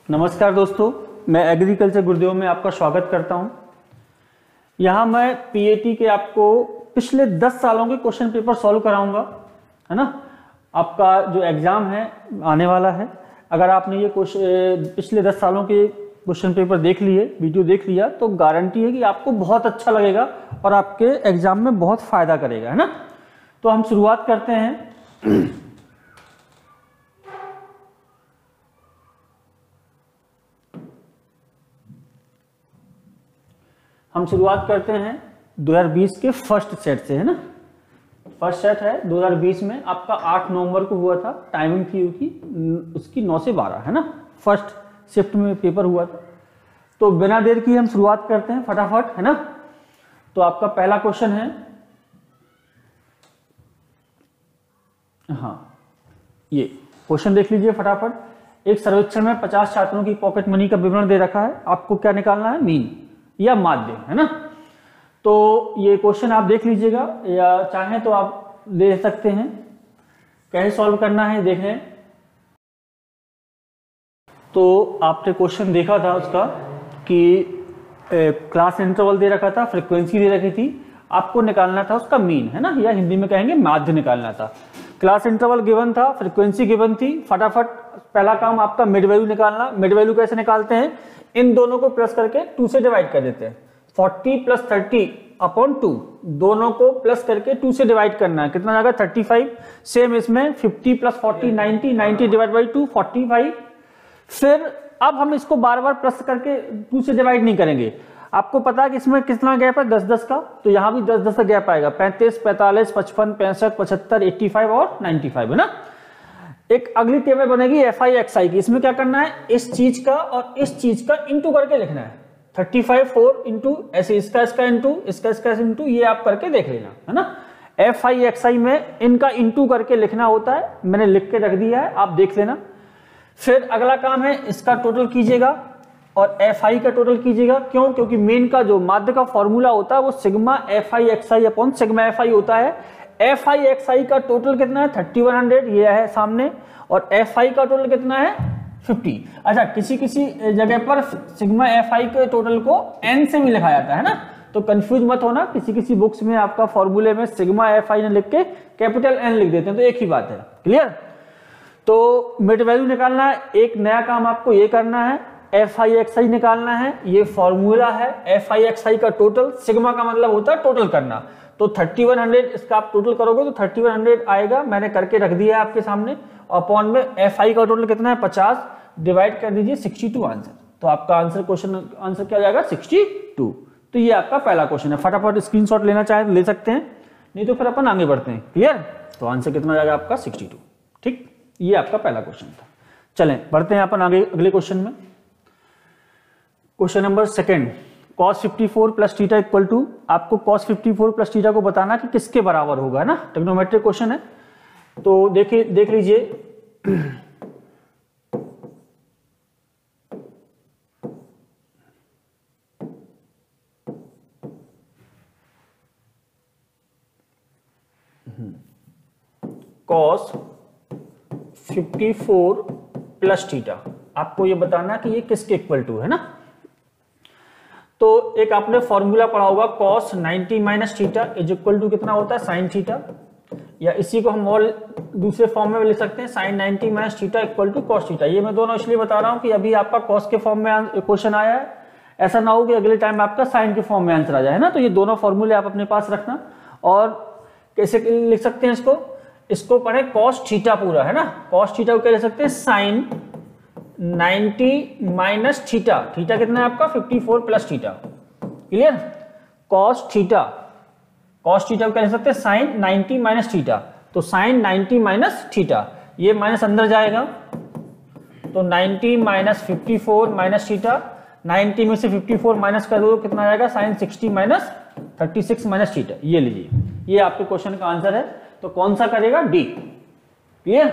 नमस्कार दोस्तों, मैं एग्रीकल्चर गुरुदेव में आपका स्वागत करता हूं। यहां मैं पीएटी के आपको पिछले 10 सालों के क्वेश्चन पेपर सॉल्व कराऊंगा, है ना। आपका जो एग्जाम है आने वाला है, अगर आपने ये पिछले 10 सालों के क्वेश्चन पेपर देख लिए, वीडियो देख लिया, तो गारंटी है कि आपको बहुत अच्छा लगेगा और आपके एग्जाम में बहुत फायदा करेगा, है ना। तो हम शुरुआत करते हैं। हम शुरुआत करते हैं 2020 के फर्स्ट सेट से, है ना। फर्स्ट सेट है 2020 में, आपका 8 नवंबर को हुआ था। टाइमिंग थी उसकी 9 से 12, है ना। फर्स्ट शिफ्ट में पेपर हुआ था। तो बिना देर की हम शुरुआत करते हैं फटाफट, है ना। तो आपका पहला क्वेश्चन है, हाँ, ये क्वेश्चन देख लीजिए फटाफट। एक सर्वेक्षण में 50 छात्रों की पॉकेट मनी का विवरण दे रखा है। आपको क्या निकालना है? मीन या माध्य, है ना। तो ये क्वेश्चन आप देख लीजिएगा, या चाहें तो आप ले सकते हैं। कैसे सॉल्व करना है देखें। तो आपने क्वेश्चन देखा था उसका कि क्लास इंटरवल दे रखा था, फ्रीक्वेंसी दे रखी थी, आपको निकालना था उसका मीन, है ना, या हिंदी में कहेंगे माध्य निकालना था। क्लास इंटरवल गिवन था, फ्रीक्वेंसी गिवन थी। फटाफट पहला काम आपका मिड वैल्यू निकालना। मिड वैल्यू कैसे निकालते हैं? इन दोनों को प्लस करके 2 से डिवाइड कर देते हैं। 40 + 30/2, दोनों को प्लस करके 2 से डिवाइड करना है। कितना जाएगा? 35। सेम इसमें 50 + 40 90, 90 डिवाइड बाई 2 45। फिर अब हम इसको बार बार प्लस करके 2 से डिवाइड नहीं करेंगे। आपको पता है कि इसमें कितना गैप है? 10-10 का, तो यहां भी 10-10 का गैप आएगा। 35, 45, 55, 65, 75, 85 और 95, है ना। एक अगली टेबल बनेगी FI XI की। इसमें क्या करना है? इस चीज का और इस चीज का इंटू करके लिखना है। 35 4 इंटू, ऐसे इसका इंटू, इसका इंटू, ये आप करके देख लेना, है ना। FI XI में इनका इंटू करके लिखना होता है। मैंने लिख के रख दिया है, आप देख लेना। फिर अगला काम है, इसका टोटल कीजिएगा और FI का टोटल कीजिएगा। क्यों? क्योंकि मेन का जो माध्य का फॉर्मूला होता है वो sigma FI XI upon sigma FI होता है। FI XI का टोटल कितना है? 3100, ये है सामने। और FI का टोटल कितना है? 50। अच्छा, किसी जगह पर सिग्मा FI के टोटल को n से भी लिखा जाता है ना, तो कंफ्यूज मत होना। किसी बुक्स में आपका फॉर्मूले में सिग्मा FI ने लिख के कैपिटल N लिख देते हैं, तो एक ही बात है। क्लियर? तो मिड वैल्यू निकालना है। एक नया काम आपको ये करना है, FI XI निकालना है। ये फॉर्मूला है FI XI का टोटल। सिग्मा का मतलब होता है टोटल करना। तो 3100 इसका आप टोटल करोगे तो 3100 आएगा। मैंने करके रख दिया है आपके सामने। अपॉन में FI का टोटल कितना है? 50, डिवाइड कर दीजिए 62 आंसर। तो आपका आंसर, क्वेश्चन आंसर क्या जाएगा? 62। तो ये आपका पहला क्वेश्चन है। फटाफट स्क्रीनशॉट लेना चाहे तो ले सकते हैं, नहीं तो फिर अपन आगे बढ़ते हैं। क्लियर? तो आंसर कितना जाएगा आपका? 62। ठीक, ये आपका पहला क्वेश्चन था। चलें बढ़ते हैं अपन आगे अगले क्वेश्चन में। Question number 2, cos 54 + theta equal to, आपको cos 54 + थीटा को बताना कि किसके बराबर होगा, है ना। ट्रिग्नोमेट्रिक क्वेश्चन है। तो देखिए, देख लीजिए। cos 54 + थीटा, आपको ये बताना कि ये किसके इक्वल टू है ना। तो एक आपने फॉर्मूला पढ़ा होगा, cos 90 - theta is equal to कितना होता है? sin theta. या इसी को हम और दूसरे फॉर्म में लिख सकते हैं, sin 90 - theta equal to cos theta. ये मैं दोनों इसलिए बता रहा हूं कि अभी आपका cos के फॉर्म में क्वेश्चन आया है। ऐसा ना हो कि अगले टाइम आपका sin के फॉर्म में आंसर आ जाए, है ना। तो ये दोनों फॉर्मूले आप अपने पास रखना। और कैसे लिख सकते हैं इसको पढ़े cos थीटा पूरा, है ना। cos थीटा को क्या लिख सकते हैं? sin 90 - theta. थीटा कितना है आपका? 54 + थीटा। क्लियर? cos थीटा को क्या लिख सकते हैं? sin 90 - theta. तो sin 90 - थीटा, ये माइनस अंदर जाएगा, तो 90 - 54 - थीटा। 90 में से 54 माइनस कर दो तो कितना आएगा? sin 60 - 36 - theta. ये लीजिए, ये आपके क्वेश्चन का आंसर है। तो कौन सा करेगा? डी। क्लियर?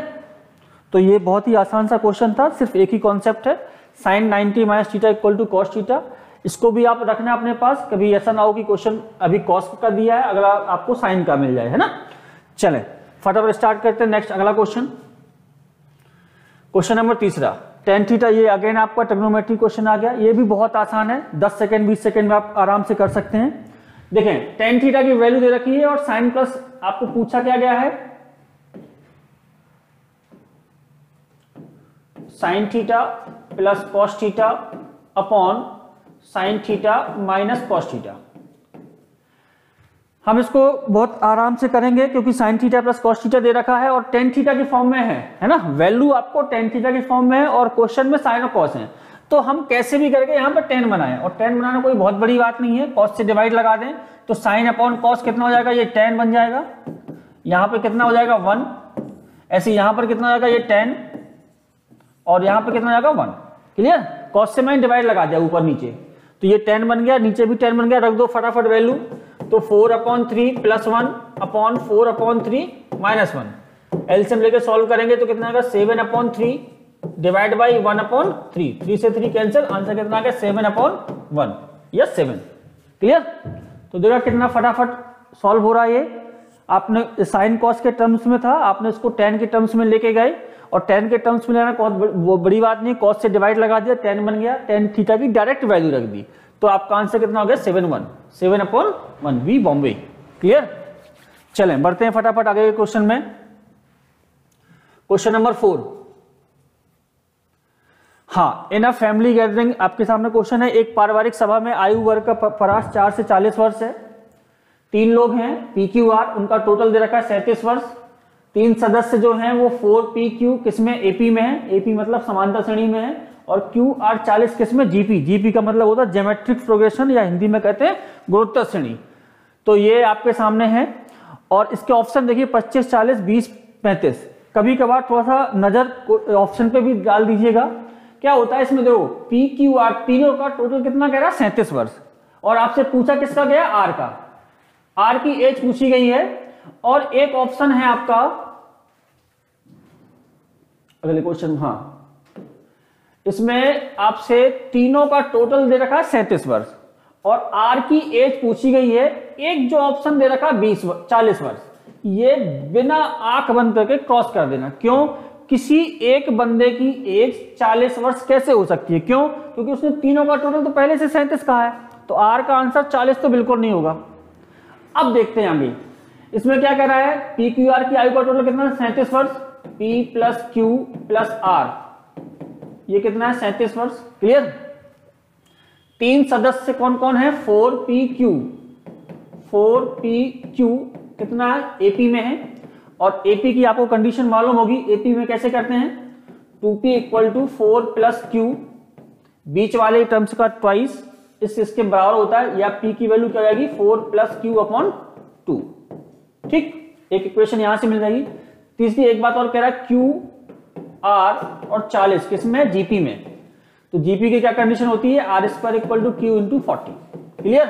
तो ये बहुत ही आसान सा क्वेश्चन था, सिर्फ एक ही कॉन्सेप्ट है, sin 90 - theta equal to cos theta. इसको भी आप रखना अपने पास, कभी ऐसा ना हो कि क्वेश्चन अभी cos का दिया है, अगला आपको sin का मिल जाए, है ना। चलें फटाफट स्टार्ट करते हैं नेक्स्ट अगला question. Question number 3, tan theta, ये अगेन आपका ट्रिग्नोमेट्री क्वेश्चन आ गया, ये भी बहुत आसान है, 10 सेकंड 20 सेकंड में आप आराम से कर सकते हैं। देखें tan थीटा की वैल्यू दे रखी है और साइन प्लस आपको पूछा क्या गया है, sine theta plus cos theta upon sine theta minus cos theta. हम इसको बहुत आराम से करेंगे क्योंकि sine theta plus cos theta दे रखा है और टेन थीटा की फॉर्म में है ना, वैल्यू आपको टेन थीटा की फॉर्म में है और क्वेश्चन में साइन और कॉस है, तो हम कैसे भी करके यहाँ पर टेन बनाएं, और टेन बनाना कोई बहुत बड़ी बात नहीं है, कॉस से डिवाइड लगा दें तो साइन अपॉन कॉस कितना हो जाएगा, ये टेन बन जाएगा, यहाँ पे कितना हो जाएगा 1, ऐसे यहाँ पर कितना हो जाएगा ये 10 और यहाँ पे कितना हो जाएगा 1। क्लियर, कॉस से मैंने डिवाइड लगा दिया ऊपर नीचे, तो ये 10 बन गया, नीचे भी 10 बन गया, रख दो फटाफट वैल्यू, तो 4/3 प्लस 1 अपॉन 4/3 माइनस 1, एलसीएम लेके सॉल्व करेंगे तो कितना आएगा 7/3 डिवाइड बाई 1/3, 3 से 3 कैंसिल, आंसर कितना आ गया 7/1 या 7। क्लियर, तो देखा कितना फटाफट सॉल्व हो रहा है ये, आपने साइन कॉस के टर्म्स में था, आपने इसको tan के टर्म्स में लेके गए और tan के टर्म्स में लेना बहुत बड़ी बात नहीं, कॉस से डिवाइड लगा दिया, tan बन गया, tan थीटा की डायरेक्ट वैल्यू रख दी, तो आपका आंसर कितना हो गया 7/1 वी बॉम्बे। क्लियर, चलें बढ़ते हैं फटाफट आगे के क्वेश्चन में। क्वेश्चन नंबर 4, हाँ, इन अ फैमिली गैदरिंग, आपके सामने क्वेश्चन है, एक पारिवारिक सभा में आयु वर्ग का परास 4 से 40 वर्ष है, 3 लोग हैं PQR, उनका टोटल दे रखा है 37 वर्ष, 3 सदस्य जो हैं वो 4PQ किसमें AP में है, AP मतलब समांतर श्रेणी में है, और QR 40 किसमें GP का मतलब होता है ज्योमेट्रिक प्रोग्रेशन या हिंदी में कहते हैं गुणोत्तर श्रेणी। तो ये आपके सामने है और इसके ऑप्शन देखिए 25, 40, 20, 35। कभी कभार थोड़ा सा नजर ऑप्शन पे भी डाल दीजिएगा, क्या होता है इसमें देखो PQR तीनों का टोटल कितना कह रहा है 37 वर्ष, और आपसे पूछा किसका गया R का, R की एज पूछी गई है, और एक ऑप्शन है आपका अगले क्वेश्चन, हाँ इसमें आपसे तीनों का टोटल दे रखा है 37 वर्ष और R की एज पूछी गई है, एक जो ऑप्शन दे रखा है 40 वर्ष, ये बिना आंख बंद करके क्रॉस कर देना। क्यों, किसी एक बंदे की एज 40 वर्ष कैसे हो सकती है, क्यों, क्योंकि उसने तीनों का टोटल तो पहले से 37 कहा है, तो R का आंसर 40 तो बिल्कुल नहीं होगा। अब देखते हैं आगे, इसमें क्या कह रहा है, PQR की आयु का टोटल कितना है 37 वर्ष, P plus Q plus R, ये कितना है 37 वर्ष। क्लियर, 3 सदस्य कौन कौन है, 4PQ कितना है AP में है, और AP की आपको कंडीशन मालूम होगी, AP में कैसे करते हैं 2P = 4 + Q, बीच वाले टर्म्स का ट्वाइस इसके बराबर होता है, या P की वैल्यू क्या आएगी 4 + Q/2। ठीक, एक इक्वेशन यहां से मिल जाएगी। तीसरी एक बात और कह रहा है QR और 40 किसमें, GP में, तो GP की क्या कंडीशन होती है R² = Q × 40। क्लियर,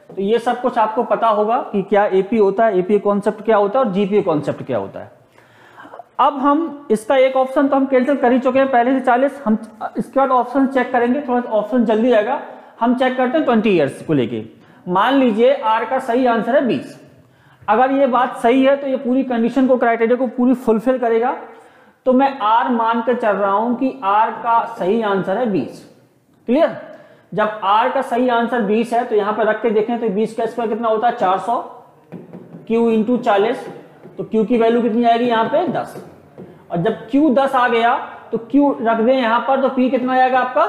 तो ये सब कुछ आपको पता होगा कि क्या AP होता है, AP कॉन्सेप्ट क्या होता है और GP कॉन्सेप्ट क्या होता है। अब हम इसका एक ऑप्शन तो हम कैंसिल कर ही चुके हैं पहले से 40, हम इसके बाद ऑप्शन चेक करेंगे, थोड़ा ऑप्शन जल्दी आएगा, हम चेक करते हैं 20 ईयर्स को लेके। मान लीजिए R का सही आंसर है 20, अगर ये बात सही है तो ये पूरी कंडीशन को, क्राइटेरिया को पूरी फुलफिल करेगा, तो मैं R मान कर चल रहा हूं कि R का सही आंसर है 20। क्लियर, जब R का सही आंसर 20 है तो यहां पर रख के देखें तो 20 का स्क्वायर कितना होता है 400, Q × 40, तो Q की वैल्यू कितनी आएगी यहाँ पे 10, और जब Q 10 आ गया तो Q रख दें यहां पर, तो P कितना आएगा आपका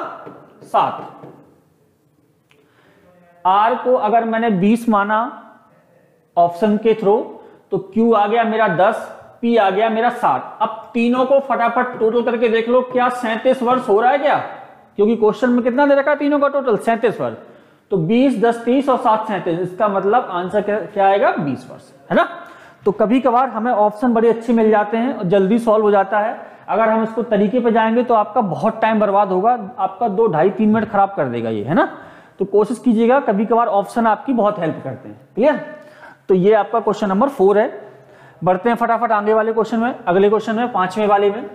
7। R को अगर मैंने 20 माना ऑप्शन के थ्रू, तो Q आ गया मेरा 10, P आ गया मेरा 7। अब तीनों को फटाफट टोटल करके देख लो, क्या 37 वर्ष हो रहा है क्या, क्योंकि क्वेश्चन में कितना दे रखा है तीनों का टोटल 37 वर्ष, तो 20, 10, 30 और 7, 37, इसका मतलब आंसर क्या आएगा 20 वर्ष, है ना। तो कभी कभार हमें ऑप्शन बड़े अच्छे मिल जाते हैं और जल्दी सॉल्व हो जाता है, अगर हम इसको तरीके पे जाएंगे तो आपका बहुत टाइम बर्बाद होगा, आपका 2, 2.5, 3 मिनट खराब कर देगा ये, है ना। तो कोशिश कीजिएगा, कभी कभार ऑप्शन आपकी बहुत हेल्प करते हैं। क्लियर, तो ये आपका क्वेश्चन नंबर 4 है। बढ़ते हैं फटाफट आगे वाले क्वेश्चन में, अगले क्वेश्चन में 5वें वाले में।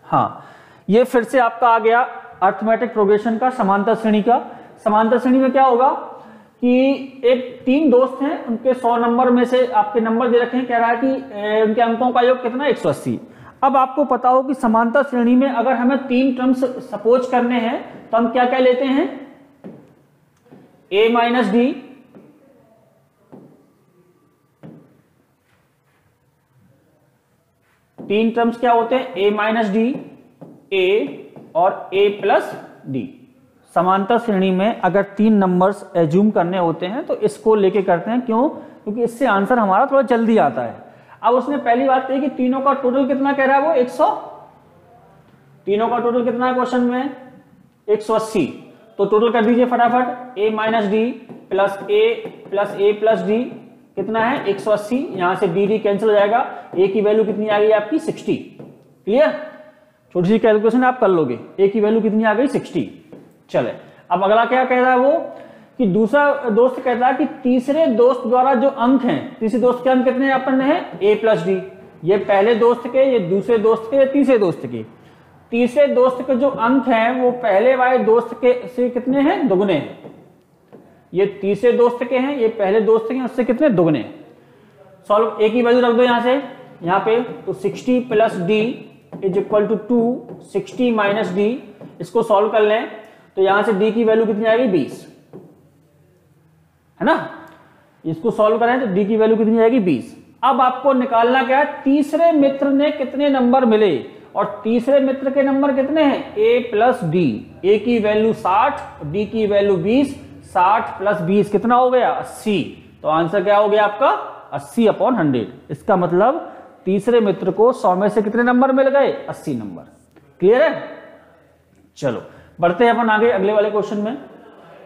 हाँ, ये फिर से आपका आ गया अर्थमेटिक प्रोग्रेशन का, समांतर श्रेणी का। समांतर श्रेणी में क्या होगा कि एक 3 दोस्त हैं, उनके 100 नंबर में से आपके नंबर दे रखे हैं, कह रहा है कि उनके अंकों का योग कितना 180। अब आपको पता हो कि समांतर श्रेणी में अगर हमें 3 टर्म्स सपोज करने हैं तो हम क्या क्या लेते हैं, a माइनस डी, तीन टर्म्स क्या होते हैं, a माइनस डी, a और a प्लस डी। समांतर श्रेणी में अगर 3 नंबर्स एज्यूम करने होते हैं तो इसको लेके करते हैं, क्यों, क्योंकि इससे आंसर हमारा थोड़ा जल्दी आता है। अब उसने पहली बात कही कि तीनों का टोटल कितना कह रहा है वो 100, तीनों का टोटल कितना है क्वेश्चन में 180, तो टोटल कर दीजिए फटाफट, a minus D plus a plus D कितना है 180, यहां से डी कैंसिल हो जाएगा, a की वैल्यू कितनी आ गई आपकी 60। क्लियर, छोटी सी कैलकुलेशन आप कर लोगे, a की वैल्यू कितनी आ गई 60। चले अब अगला क्या कह रहा है वो कि दूसरा दोस्त कहता है कि तीसरे दोस्त द्वारा जो अंक हैं, तीसरे दोस्त के अंक कितने अपन है a प्लस डी, ये पहले दोस्त के, ये दूसरे दोस्त के, ये तीसरे दोस्त के। तीसरे दोस्त के जो अंक हैं वो पहले वाले दोस्त के से कितने हैं, दुगने हैं। ये तीसरे दोस्त के हैं, ये पहले दोस्त के हैं, उससे कितने दुगने। सॉल्व, a की वैल्यू रख दो यहां से, यहां पे तो 60 plus d is equal to 2, 60 minus d, इसको सॉल्व कर लें तो यहां से d की वैल्यू कितनी आएगी 20, है ना। इसको सॉल्व करें तो d की वैल्यू कितनी आएगी 20। अब आपको निकालना क्या है, तीसरे मित्र ने कितने नंबर मिले, और तीसरे मित्र के नंबर कितने हैं a प्लस डी, a की वैल्यू 60, d की वैल्यू 20, 60 प्लस 20 कितना हो गया 80, तो आंसर क्या हो गया आपका 80/100। इसका मतलब तीसरे मित्र को 100 में से कितने नंबर मिल गए 80 नंबर। क्लियर है, चलो बढ़ते हैं अपन आगे अगले वाले क्वेश्चन में।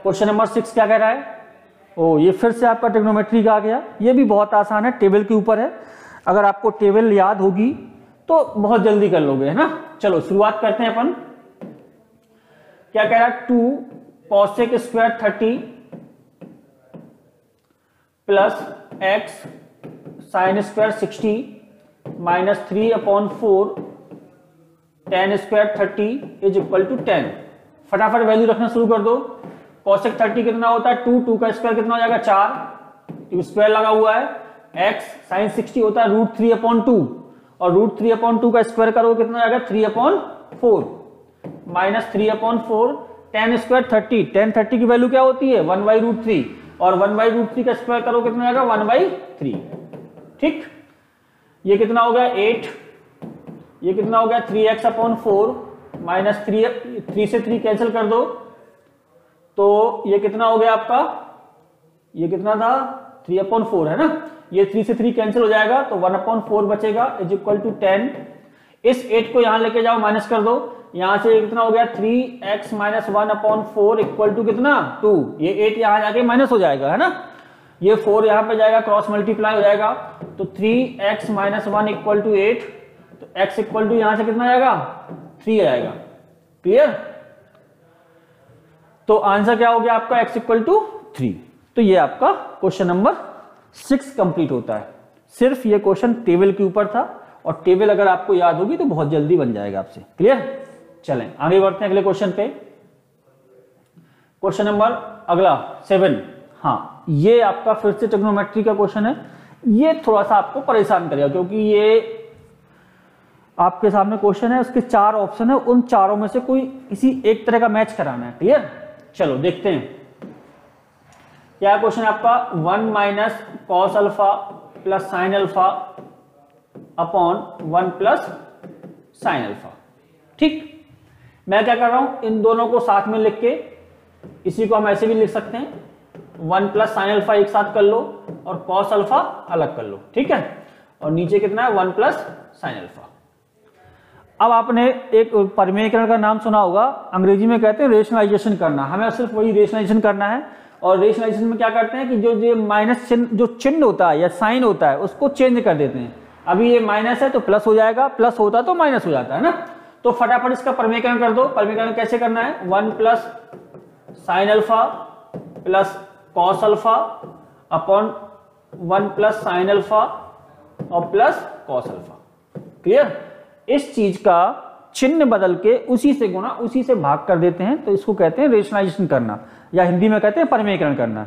क्वेश्चन नंबर 6 क्या कह रहा है, ओ ये फिर से आपका ट्रिग्नोमेट्री का आ गया, ये भी बहुत आसान है, टेबल के ऊपर है, अगर आपको टेबल याद होगी तो बहुत जल्दी कर लोगे, है ना। चलो शुरुआत करते हैं अपन, क्या कह रहा है 2 cosec square 30 plus x sine square 60 minus 3/4 tan square 30 is equal to 10। फटाफट वैल्यू रखना शुरू कर दो। cosec 30 कितना होता है 2 का स्क्वायर कितना हो जाएगा 4, स्क्वायर लगा हुआ है, x साइन 60 होता है √3/2, और √3/2 का स्क्वायर करो कितना हो जाएगा 3/4 माइनस 3/4 tan स्क्वायर 30, tan 30 की वैल्यू क्या होती है 1/√3, और 1/√3 का स्क्वायर करो कितना हो जाएगा 1/3। ठीक, ये कितना हो गया 8, ये कितना हो गया 3x/4 माइनस 3 से 3 कैंसिल कर दो, तो ये कितना हो गया आपका, ये कितना था 3/4 है ना, ये 3 से 3 कैंसिल हो जाएगा तो 1/4 बचेगा इज इक्वल टू 10। इस 8 को यहां लेके जाओ माइनस कर दो, यहां से कितना हो गया 3x माइनस 1/4 इक्वल टू कितना 2, ये 8 यहां जाके माइनस हो जाएगा, है ना, ये 4 यहां पे जाएगा क्रॉस मल्टीप्लाई हो जाएगा, तो 3x माइनस 1 इक्वल टू 8, तो x इक्वल टू यहां से कितना आएगा 3 आएगा। क्लियर, तो आंसर क्या हो गया आपका x इक्वल टू 3। तो ये आपका क्वेश्चन नंबर 6 कंप्लीट होता है। सिर्फ ये क्वेश्चन टेबल के ऊपर था, और टेबल अगर आपको याद होगी तो बहुत जल्दी बन जाएगा आपसे। क्लियर, चलें आगे बढ़ते हैं अगले क्वेश्चन पे। क्वेश्चन नंबर अगला 7, हाँ ये आपका फिर से ट्रिग्नोमेट्री का क्वेश्चन है। ये थोड़ा सा आपको परेशान करेगा क्योंकि ये आपके सामने क्वेश्चन है, उसके 4 ऑप्शन है, उन चारों में से कोई किसी एक तरह का मैच कराना है। क्लियर, चलो देखते हैं क्या क्वेश्चन है आपका। 1 minus cos alpha plus sine alpha upon 1 plus sine alpha. ठीक, मैं क्या कर रहा हूं इन दोनों को साथ में लिख के, इसी को हम ऐसे भी लिख सकते हैं 1 प्लस साइन अल्फा एक साथ कर लो और कॉस अल्फा अलग कर लो। ठीक है, और नीचे कितना है 1 प्लस साइन अल्फा। अब आपने एक परिमेयकरण का नाम सुना होगा, अंग्रेजी में कहते हैं रेशनलाइजेशन करना। हमें सिर्फ वही रेशनलाइजेशन करना है, और रेशनलाइजेशन में क्या करते हैं कि जो माइनस चिन्ह, जो चिन्ह होता है या साइन होता है उसको चेंज कर देते हैं। अभी ये माइनस है तो प्लस हो जाएगा, प्लस होता तो माइनस हो जाता है ना। तो फटाफट इसका परिमेयकरण कर दो। परिमेयकरण कैसे करना है, 1 plus sine alpha plus cos alpha upon 1 plus sine alpha और प्लस कॉस अल्फा। क्लियर, इस चीज का चिन्ह बदल के उसी से गुणा उसी से भाग कर देते हैं, तो इसको कहते हैं रेशनलाइजेशन करना, या हिंदी में कहते हैं परिमेयकरण करना।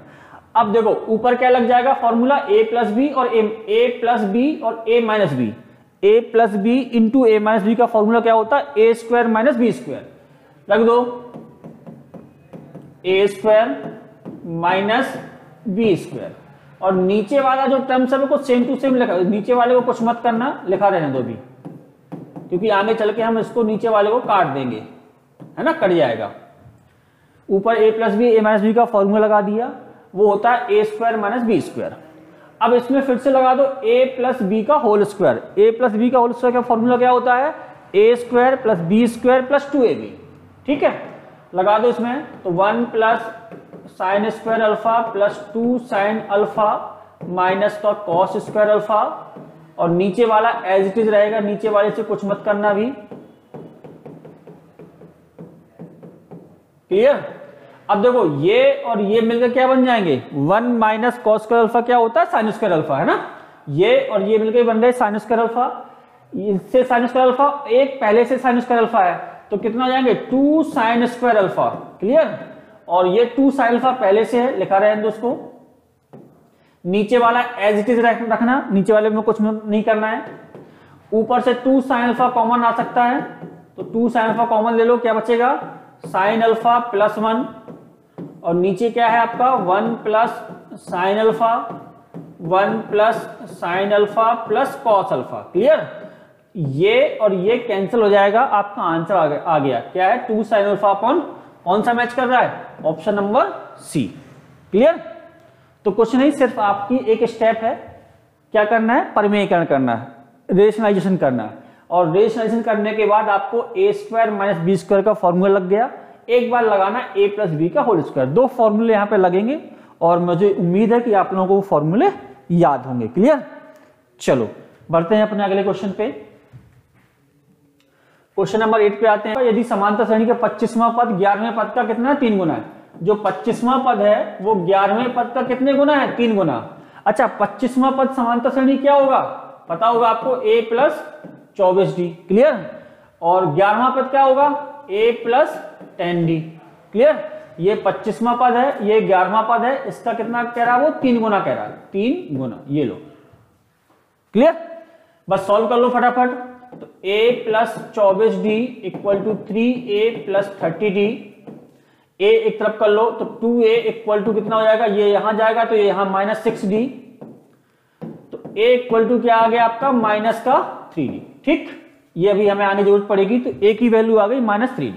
अब देखो ऊपर क्या लग जाएगा फॉर्मूला a प्लस बी और a प्लस बी और a minus b. A plus b into a minus B का फॉर्मूला क्या होता है, ए स्क्वायर माइनस बी स्क्वायर। रख दो a square minus B square, और नीचे वाला जो टर्म्स है वो सेम टू सेम लिखा, नीचे वाले को कुछ मत करना, लिखा रहने दो भी, क्योंकि आगे चल के हम इसको नीचे वाले को काट देंगे, है ना, कट जाएगा। ऊपर A plus B A minus B का फॉर्मूला लगा दिया, वो होता है ए स्क्वायर माइनस बी स्क्वायर। अब इसमें फिर से लगा दो ए प्लस बी का whole square. A plus B का होल स्क्वायर का फॉर्मूला क्या होता है, ए square plus B square plus 2ab। ठीक है, लगा दो इसमें, तो 1 plus sine square alpha plus 2 sine alpha minus का कॉस स्क्वायर अल्फा, और नीचे वाला एज इट इज रहेगा, नीचे वाले से कुछ मत करना भी। क्लियर। अब देखो ये और ये मिलकर क्या बन जाएंगे, 1 माइनस कॉस स्क्वायर अल्फा क्या होता है, साइन स्क्वायर अल्फा, है ना। ये और ये मिलकर बन गए साइन स्क्वायर अल्फा, इससे साइन स्क्वायर अल्फा, एक पहले से साइन स्क्वायर अल्फा है, तो कितना हो जाएंगे 2 साइन स्क्वायर अल्फा। क्लियर। और ये 2 साइन अल्फा पहले से है, लिखा रहे दोस्तों। नीचे वाला एज इट इज रखना, नीचे वाले में कुछ नहीं करना है। ऊपर से 2 साइन अल्फा कॉमन आ सकता है, तो 2 साइन अल्फा कॉमन ले लो, क्या बचेगा साइन अल्फा प्लस 1, और नीचे क्या है आपका 1 plus sine alpha, 1 plus sine alpha plus cos alpha. Clear. ये और ये कैंसिल हो जाएगा, आपका आंसर आ गया क्या है, 2 साइन अल्फा अपॉन कौन सा मैच कर रहा है, ऑप्शन नंबर सी। क्लियर। तो कुछ नहीं, सिर्फ आपकी एक स्टेप है, क्या करना है, परिमेयकरण करना है, रेशनलाइजेशन करना है, और रेशनलाइजेशन करने के बाद आपको ए स्क्वायर माइनस बी स्क्वायर का फॉर्मूला लग गया। एक बार लगाना ए प्लस बी का होल स्क्वायर, 2 फॉर्मूले यहां पे लगेंगे, और मुझे उम्मीद है कि आप लोगों को वो फॉर्मूले याद होंगे। क्लियर। चलो बढ़ते हैं अपने अगले क्वेश्चन पे। क्वेश्चन नंबर 8 पे आते हैं। यदि समांतर श्रेणी का 25वां पद 11वें पद का कितना है, 3 गुना है। जो 25वां पद है वो 11वें पद का कितने गुना है, 3 गुना। अच्छा, 25वां पद समांतर श्रेणी क्या होगा, पता होगा आपको, a प्लस 24d। क्लियर। और 11वां पद क्या होगा, a प्लस 10d। क्लियर। ये 25वां पद है, ये 11वां पद है, इसका कितना कह रहा है, वो 3 गुना कह रहा है, 3 गुना। ये लो। क्लियर। बस सॉल्व कर लो फटाफट। तो a plus 24d equal to 3a plus 30d। a एक तरफ कर लो, तो 2a इक्वल टू कितना हो जाएगा, ये यहां जाएगा तो ये यहां माइनस 6d, तो a इक्वल टू क्या आ गया आपका, माइनस का 3d। ठीक, ये अभी हमें आने जरूरत पड़ेगी, तो a की वैल्यू आ गई माइनस 3d।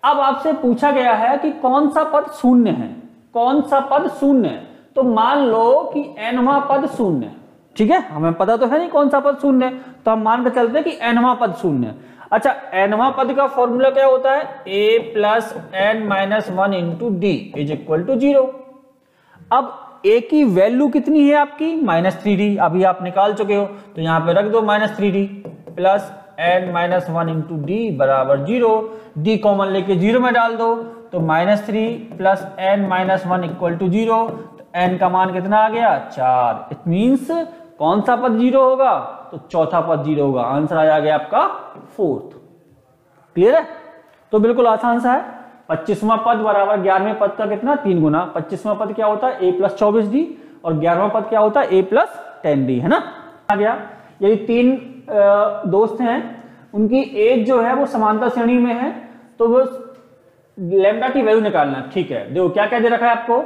अब आपसे पूछा गया है कि कौन सा पद शून्य है, कौन सा पद शून्य है। तो मान लो कि nवां पद शून्य है। ठीक है, हमें पता तो है नहीं कौन सा पद शून्य है, तो हम मान के चलते हैं कि nवां पद शून्य है। अच्छा, nवां पद का फॉर्मूला क्या होता है, a plus n minus 1 into d is equal to 0। अब a की वैल्यू कितनी है आपकी, माइनस 3d। अभी आप निकाल चुके हो, तो यहां पे रख दो minus 3d plus n minus 1 into D बराबर 0। d कॉमन लेके 0 में डाल दो, तो minus 3 plus n minus 1 equal to 0। तो n का मान कितना आ गया, 4। इट मीन्स कौन सा पद 0 होगा, तो चौथा पद 0 होगा। आंसर आ गया आपका 4th। क्लियर है। तो बिल्कुल आसान सा है। 25वां पद बराबर 11वें पद का कितना, 3 गुना। 25वां पद क्या होता है, a प्लस 24d, और 11वां पद क्या होता है, a प्लस 10d, है ना। आ गया। यदि 3 दोस्त हैं, उनकी एज जो है वो समांतर श्रेणी में है, तो वो लैम्डा की वैल्यू निकालना। ठीक है, देखो क्या क्या दे रखा है आपको,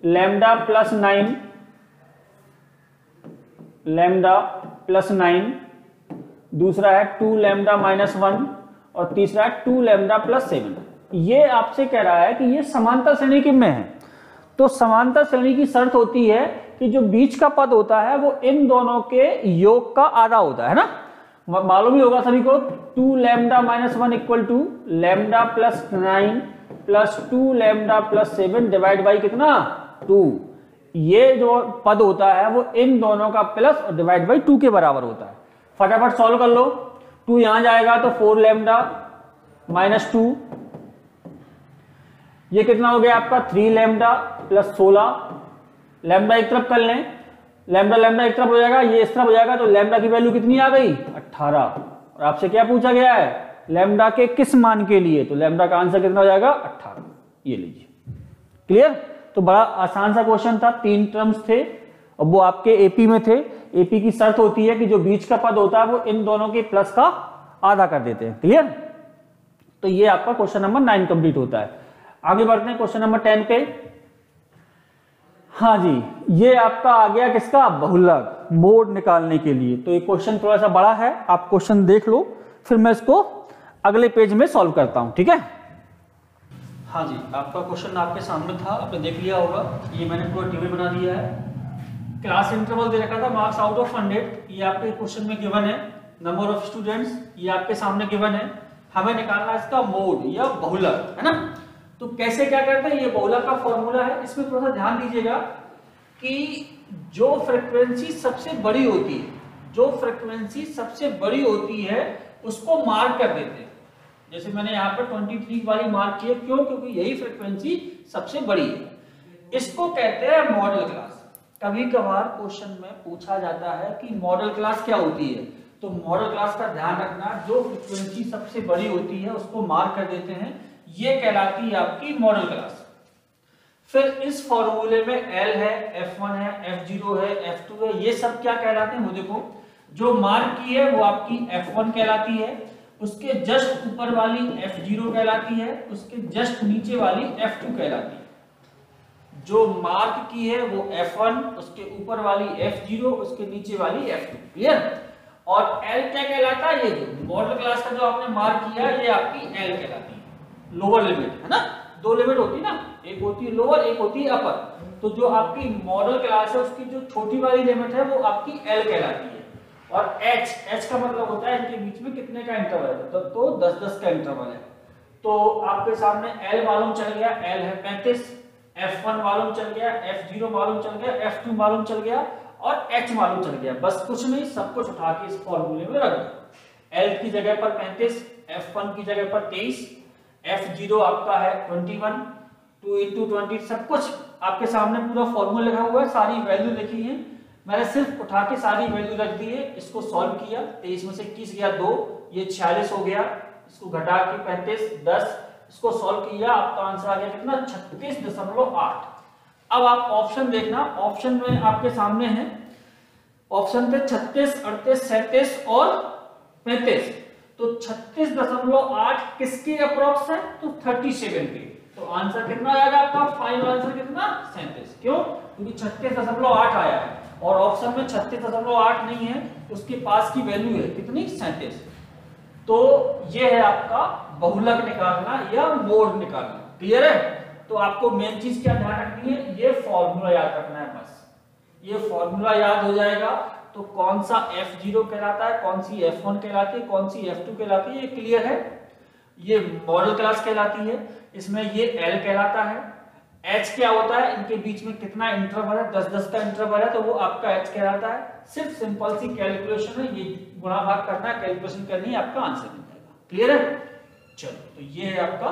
लैम्डा प्लस 9, लैम्डा प्लस 9, दूसरा है 2 लैम्डा माइनस 1, और तीसरा है 2 लैम्डा प्लस 7। ये आपसे कह रहा है कि ये समांतर श्रेणी के में है। तो समांतर श्रेणी की शर्त होती है कि जो बीच का पद होता है वो इन दोनों के योग का आधा होता है ना। मालूम ही होगा सभी को, 2 lambda minus 1 equal to lambda plus 9 plus 2 lambda plus 7 divide by कितना, 2। ये जो पद होता है वो इन दोनों का प्लस और डिवाइड बाई 2 के बराबर होता है। फटाफट सॉल्व कर लो। 2 यहां जाएगा तो 4 लैम्डा माइनस 2, ये कितना हो गया आपका, 3 लैम्डा प्लस 16। लैम्डा एक तरफ कर लें, लैम्डा लैम्डा एक तरफ हो जाएगा, ये इस तरफ हो जाएगा, तो लैम्डा की वैल्यू कितनी आ गई, 18। और आपसे क्या पूछा गया है, लैम्डा के किस मान के लिए, तो लैम्डा का आंसर कितना हो जाएगा, 18। ये लीजिए। क्लियर। तो बड़ा आसान सा क्वेश्चन था, 3 टर्म्स थे और वो आपके एपी में थे। एपी की शर्त होती है कि जो बीच का पद होता है वो इन दोनों के प्लस का आधा कर देते हैं। क्लियर? तो ये आपका क्वेश्चन नंबर 9 कंप्लीट होता है। आगे बढ़ते हैं क्वेश्चन नंबर 10 पे। हाँ जी, ये आपका आ गया किसका, बहुलक, मोड निकालने के लिए। तो ये क्वेश्चन थोड़ा सा बड़ा है, आप क्वेश्चन देख लो, फिर मैं इसको अगले पेज में सॉल्व करता हूं, ठीक है। हाँ जी, आपका क्वेश्चन आपके सामने था, आपने देख लिया होगा। ये मैंने पूरा टेबल बना दिया है। क्लास इंटरवल दे रखा था मार्क्स आउट ऑफ 100, ये आपके क्वेश्चन में गिवन है। नंबर ऑफ स्टूडेंट्स ये आपके सामने गिवन है। हमें निकालना है इसका मोड या बहुलक, है ना। तो कैसे क्या करते हैं, ये बहुलक का फॉर्मूला है। इसमें थोड़ा सा ध्यान दीजिएगा कि जो फ्रीक्वेंसी सबसे बड़ी होती है, जो फ्रीक्वेंसी सबसे बड़ी होती है उसको मार्क कर देते हैं। जैसे मैंने यहाँ पर 23 वाली मार्क की है, क्यों? क्योंकि यही फ्रीक्वेंसी सबसे बड़ी है। इसको कहते हैं मॉडल क्लास। कभी कभार क्वेश्चन में पूछा जाता है कि मॉडल क्लास क्या होती है, तो मॉडल क्लास का ध्यान रखना, जो फ्रीक्वेंसी सबसे बड़ी होती है उसको मार्क कर देते हैं, ये कहलाती है आपकी मॉडल क्लास। फिर इस फॉर्मूले में L है, F1 है, F0 है, F2 है, ये सब क्या कहलाते हैं वो देखो। जो मार्क की है वो आपकी F1 कहलाती है, उसके जस्ट ऊपर वाली F0 कहलाती है, उसके जस्ट नीचे वाली F2 कहलाती है। जो मार्क की है वो F1, उसके ऊपर वाली F0, उसके नीचे वाली F2। क्लियर? और L क्या कहलाता है, ये जो मॉडल क्लास का जो आपने मार्क किया ये आपकी L कहलाती है, लोअर लिमिट, है ना। दो लिमिट होती है ना, एक होती है लोअर, एक होती है अपर। तो जो आपकी मॉडल क्लास है उसकी जो छोटी वाली लिमिट है वो आपकी L कहलाती है। और H का मतलब होता है इनके बीच में कितने का इंटरवल है, तो 10-10 का इंटरवल है। तो आपके सामने L मालूम चल गया, L है 35, F1 मालूम चल गया, F0 मालूम चल गया, F2 मालूम चल गया और H मालूम चल गया। बस कुछ नहीं, सब कुछ उठा के इस फॉर्मूले में रख दो। L की जगह पर 35, F1 की जगह पर 23, F0 आपका है 21, 2 × 20, सब कुछ आपके सामने पूरा फॉर्मूला लिखा हुआ है, सारी वैल्यू लिखी है। मैंने सिर्फ उठा के सारी वैल्यू रख दी है, इसको सॉल्व किया। 23 में से 21 गया 2, ये 46 हो गया। इसको घटा के 35, 10, इसको सॉल्व किया, आपका आंसर आ गया कितना, 36.8। अब आप ऑप्शन देखना, ऑप्शन में आपके सामने है, ऑप्शन पे 36, 38, 37 और 35। तो 36.8 किसके अप्रोक्स है, तो 37 के। तो आंसर कितना आएगा आपका, फाइनल आंसर कितना, 37। क्यों? क्योंकि 36.8 आया है और ऑप्शन में 36.8 नहीं है, उसके पास की वैल्यू है कितनी, 37। तो ये है आपका बहुलक निकालना या मोड निकालना। क्लियर है? तो आपको मेन चीज क्या ध्यान रखनी है, ये फॉर्मूला याद रखना है। बस ये फॉर्मूला याद हो जाएगा तो कौन सा F0 कहलाता है, कौन सी F1 कहलाती है, कौन सी F2 कहलाती है, ये क्लियर है। ये मॉडल क्लास कहलाती है, इसमें ये L कहलाता है। H क्या होता है, इनके बीच में कितना इंटरवल है, 10-10 का इंटरवल है, तो वो आपका H कहलाता है। सिर्फ सिंपल सी कैलकुलेशन है, ये गुणा भाग करना है, कैलकुलेशन करनी है, आपका आंसर मिल जाएगा। क्लियर है? चलो, तो ये है आपका।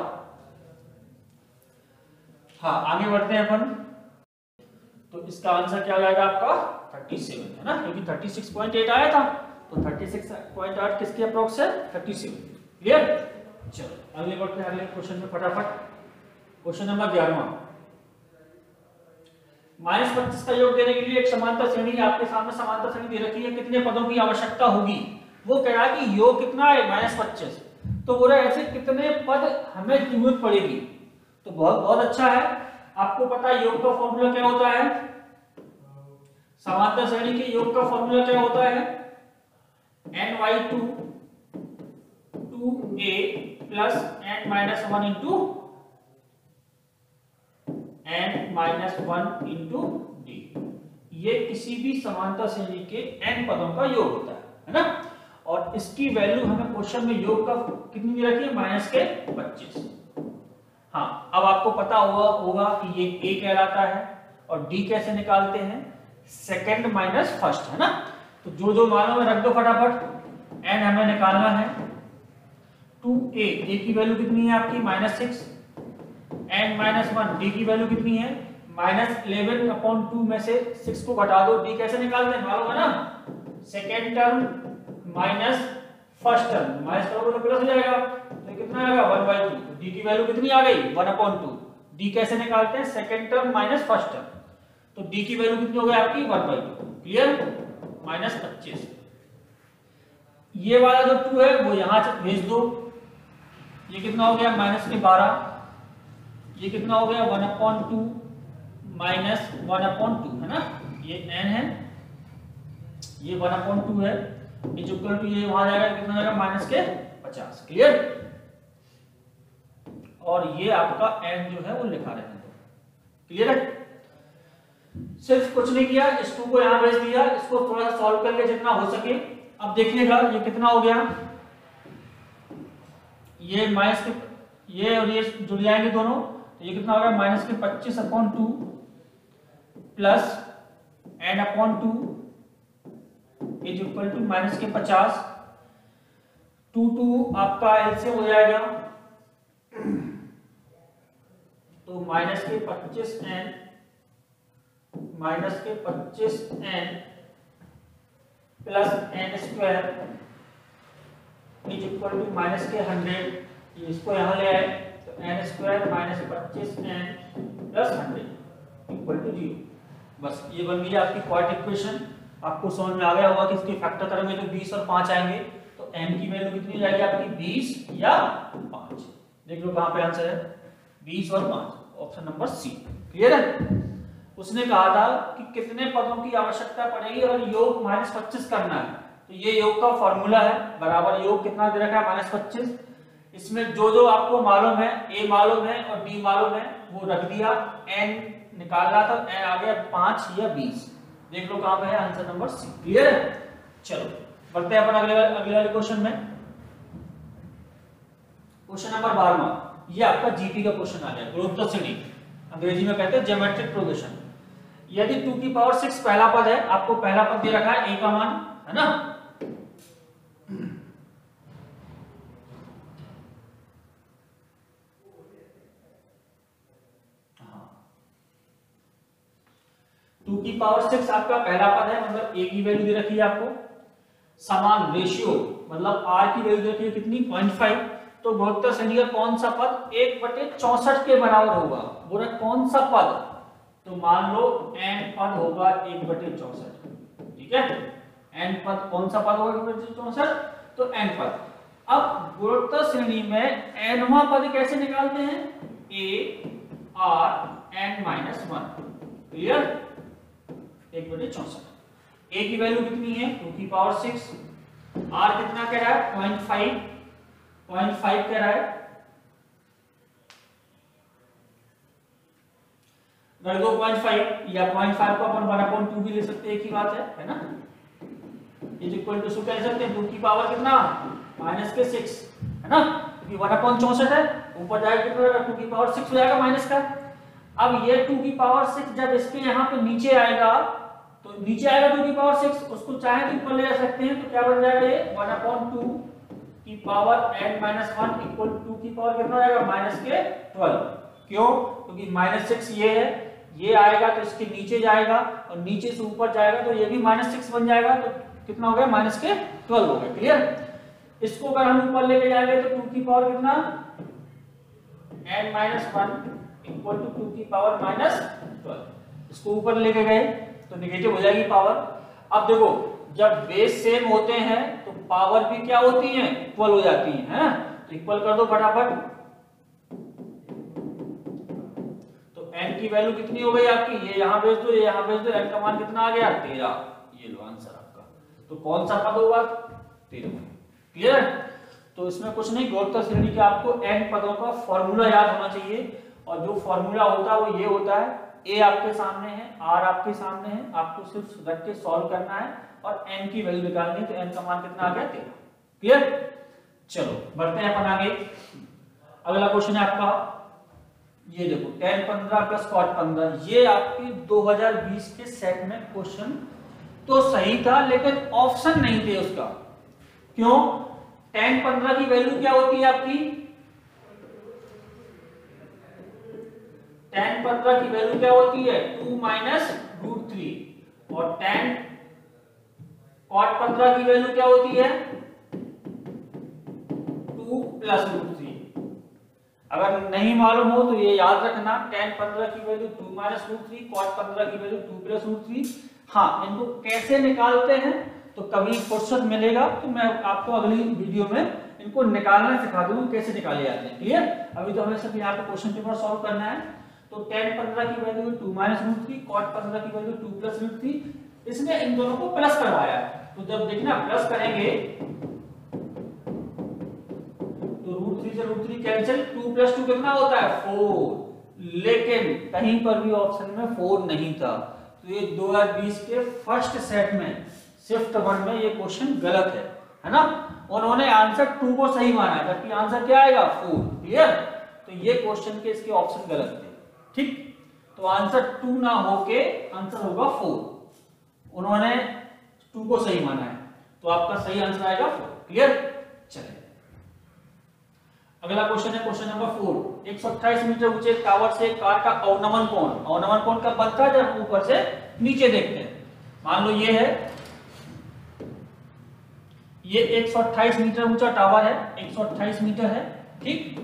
हाँ, आगे बढ़ते हैं अपन। तो इसका आंसर क्या हो जाएगा आपका, 37 है ना, क्योंकि 36.8 आया था, तो 36.8 किसके अप्रोक्स है, 37। क्लियर? चलो अगले बढ़ते हैं अगले क्वेश्चन में फटाफट। Question number 11। -25 का योग देने के लिए एक समांतर श्रेणी, आपके सामने समांतर श्रेणी दे रखी है, कितने पदों की आवश्यकता होगी। वो कह रहा है कि योग कितना है, -25। तो बोला ऐसे कितने पद हमें जरूरत पड़ेगी। तो बहुत अच्छा है, आपको पता है योग का फॉर्मूला क्या होता है, समांतर श्रेणी के योग का फॉर्मूला क्या होता है, n/2 2a plus n-1 into n-1 into d। ये किसी भी समांतर श्रेणी के n पदों का योग होता है ना। और इसकी वैल्यू हमें क्वेश्चन में योग का कितनी दे रखी है, -25। हाँ, अब आपको पता होगा कि ये a कहलाता है और d कैसे निकालते हैं, सेकंड माइनस फर्स्ट, है ना। तो जो जो मानो में रख दो फटाफट। n हमें निकालना है 2a, a की वैल्यू कितनी है आपकी, -6। n-1, d की वैल्यू कितनी है, -11/2 में से 6 को घटा दो, d कैसे निकालते हैं मालूम है ना, second term minus first term, minus करोगे तो प्लस हो जाएगा, तो कितना आएगा 1/2। तो d की वैल्यू कितनी आ गई, 1/2। d कैसे निकालते हैं, second term minus first term, तो d की वैल्यू कितनी हो गई आपकी 1/2। क्लियर? -25। ये वाला जो 2 है वो यहां भेज दो, ये कितना हो गया -12, ये कितना हो गया 1/2 -1/2 है ना, ये n है, ये 1/2 है, इज इक्वल टू ये वहां जाएगा कितना जाएगा -50। क्लियर? और ये आपका n जो है वो लिखा रहने दो। क्लियर है? सिर्फ कुछ नहीं किया, इस 2 को यहां भेज दिया, इसको थोड़ा सा सॉल्व कर ले जितना हो सके। अब देखिएगा ये कितना हो गया, ये माइनस के, ये और ये जुड़ जाएंगे दोनों, तो ये कितना हो गया -25/2 plus n/2 is equal to -50। 2 आपका एलसीएम हो जाएगा, तो -25n plus n² is equal to -100। इसको यहां ले आए तो n² -25n plus 100 equal to 0। बस ये बन गई आपकी क्वाड्रेटिक इक्वेशन। आपको समझ में आ गया होगा कि इसके फैक्टर करेंगे तो 20 और 5 आएंगे, तो n की वैल्यू कितनी जाएगी आपकी 20 या 5। देख लो कहां पे आंसर है, 20 और 5, ऑप्शन नंबर सी। क्लियर है? उसने कहा था कि कितने पदों की आवश्यकता पड़ेगी और योग -25 करना है, तो ये योग का फॉर्मूला है, बराबर योग कितना दे रखा है -25। इसमें जो जो आपको मालूम है, a मालूम है और b मालूम है, वो रख दिया, n निकालना था, n आ गया 5 या 20। देख लो कहां पे है, आंसर नंबर सी। क्लियर है? चलो बढ़ते हैं अपन अगले वाले क्वेश्चन में। क्वेश्चन नंबर 12, ये आपका जीपी का क्वेश्चन आ गया, गुणोत्तर श्रेणी, अंग्रेजी में कहते हैं ज्योमेट्रिक प्रोग्रेशन। यदि 2 की पावर 6 पहला पद है, आपको पहला पद दे रखा है a का मान, है ना, टू की पावर 6 आपका पहला पद है, मतलब a की वैल्यू दे रखी है आपको, समान रेशियो मतलब r की वैल्यू दे रखी है कितनी 0.5। तो गुणोत्तर श्रेणी का कौन सा पद 1/64 के बराबर होगा, बोला कौन सा पद, तो मान लो n पद होगा 1/64। ठीक है, n पद कौन सा पद होगा 1/64, तो n पद। अब गुणोत्तर श्रेणी में nवां पद कैसे निकालते हैं, a r n-1। Clear? 1/64। a की वैल्यू कितनी है 2 की पावर 6, r कितना कह रहा है 0.5 कह रहा है, रख दो 0.5 या 0.5 को अपन 1/2 भी ले सकते हैं, एक ही बात है ना। इज इक्वल टू कह सकते हैं 2 की पावर कितना -6 है ना, क्योंकि 1/64 है, ऊपर जाएगा कितना 2 की पावर 6 हो जाएगा माइनस का। अब ये 2 की पावर 6 जब इसके यहाँ पे नीचे आएगा, तो नीचे आएगा 2 की पावर 6, उसको चाहे तो ऊपर ले जा सकते हैं, तो क्या बन जाएगा ये 1/2 की पावर n-1 इक्वल 2 की पावर कितना आएगा -12। क्यों? क्योंकि -6 ये है, ये आएगा तो इसके नीचे जाएगा और नीचे से ऊपर जाएगा, तो ये भी -6 बन जाएगा, तो कितना हो गया -12 हो गया। क्लियर? इसको अगर हम ऊपर लेके जाएंगे तो 2 की पावर कितना n-1 इक्वल टू 2 की पावर -12। इसको ऊपर लेके गए तो नेगेटिव हो जाएगी पावर। अब देखो जब बेस सेम होते हैं तो पावर भी क्या होती है, इक्वल हो जाती है, तो इक्वल कर दो फटाफट। तो n की वैल्यू कितनी हो गई आपकी, ये यहां भेज दो, ये यहां भेज दो, n का मान कितना आ गया 13। ये लो आंसर आपका। तो कौन सा पद होगा 13। क्लियर? तो इसमें कुछ नहीं, गुणोत्तर श्रेणी के आपको n पदों का फॉर्मूला याद होना चाहिए, और जो फॉर्मूला होता है वो ये होता है, a आपके सामने है, r आपके सामने है, आपको सिर्फ रख के सॉल्व करना है और n की वैल्यू निकालनी है, तो n का मान कितना आ गया 13। क्लियर? चलो बढ़ते हैं अपन आगे। अगला क्वेश्चन है आपका, ये देखो tan 15 प्लस cot 15, ये आपके 2020 के सेट में क्वेश्चन तो सही था, लेकिन ऑप्शन नहीं थे उसका। क्यों? tan 15 की वैल्यू क्या होती है आपकी, tan 15 की वैल्यू क्या होती है 2 - √3, और tan cot 15 की वैल्यू क्या होती है 2 + √3। अगर नहीं मालूम हो तो ये याद रखना, tan 15 की वैल्यू 2 - √3, cot 15 की वैल्यू 2 + √3। हाँ, इनको कैसे निकालते हैं तो कभी फुर्सत मिलेगा तो मैं आपको अगली वीडियो में इनको निकालना सिखा दूंगा कैसे निकाले जाते हैं। क्लियर? अभी तो हमें सिर्फ यहाँ पे क्वेश्चन पेपर सॉल्व करना है। तो tan 15 की वैल्यू 2 माइनस रूट 3, cot 15 की वैल्यू 2 प्लस रूट 3। इसने इन दोनों को प्लस करवाया है, तो जब देखना प्लस करेंगे तो रूट 3 से रूट 3 कैंसिल, 2 प्लस 2 कितना होता है 4। लेकिन कहीं पर भी ऑप्शन में 4 नहीं था, तो ये 2020 के फर्स्ट सेट में शिफ्ट 1 में ये क्वेश्चन गलत है ना। उन्होंने आंसर 2 को सही माना है, जबकि आंसर क्या आएगा 4। क्लियर? तो ये क्वेश्चन के इसके ऑप्शन गलत थे। ठीक, तो आंसर 2 ना होके आंसर होगा 4। उन्होंने 2 को सही माना है, तो आपका सही आंसर आएगा 4। क्लियर? चलिए अगला क्वेश्चन है क्वेश्चन नंबर 4। 128 मीटर ऊंचे टावर से कार का अवनमन कोण कब बनता है? जब ऊपर से नीचे देखते हैं। मान लो ये है, ये 128 मीटर ऊंचा टावर है, 128 मीटर है। ठीक,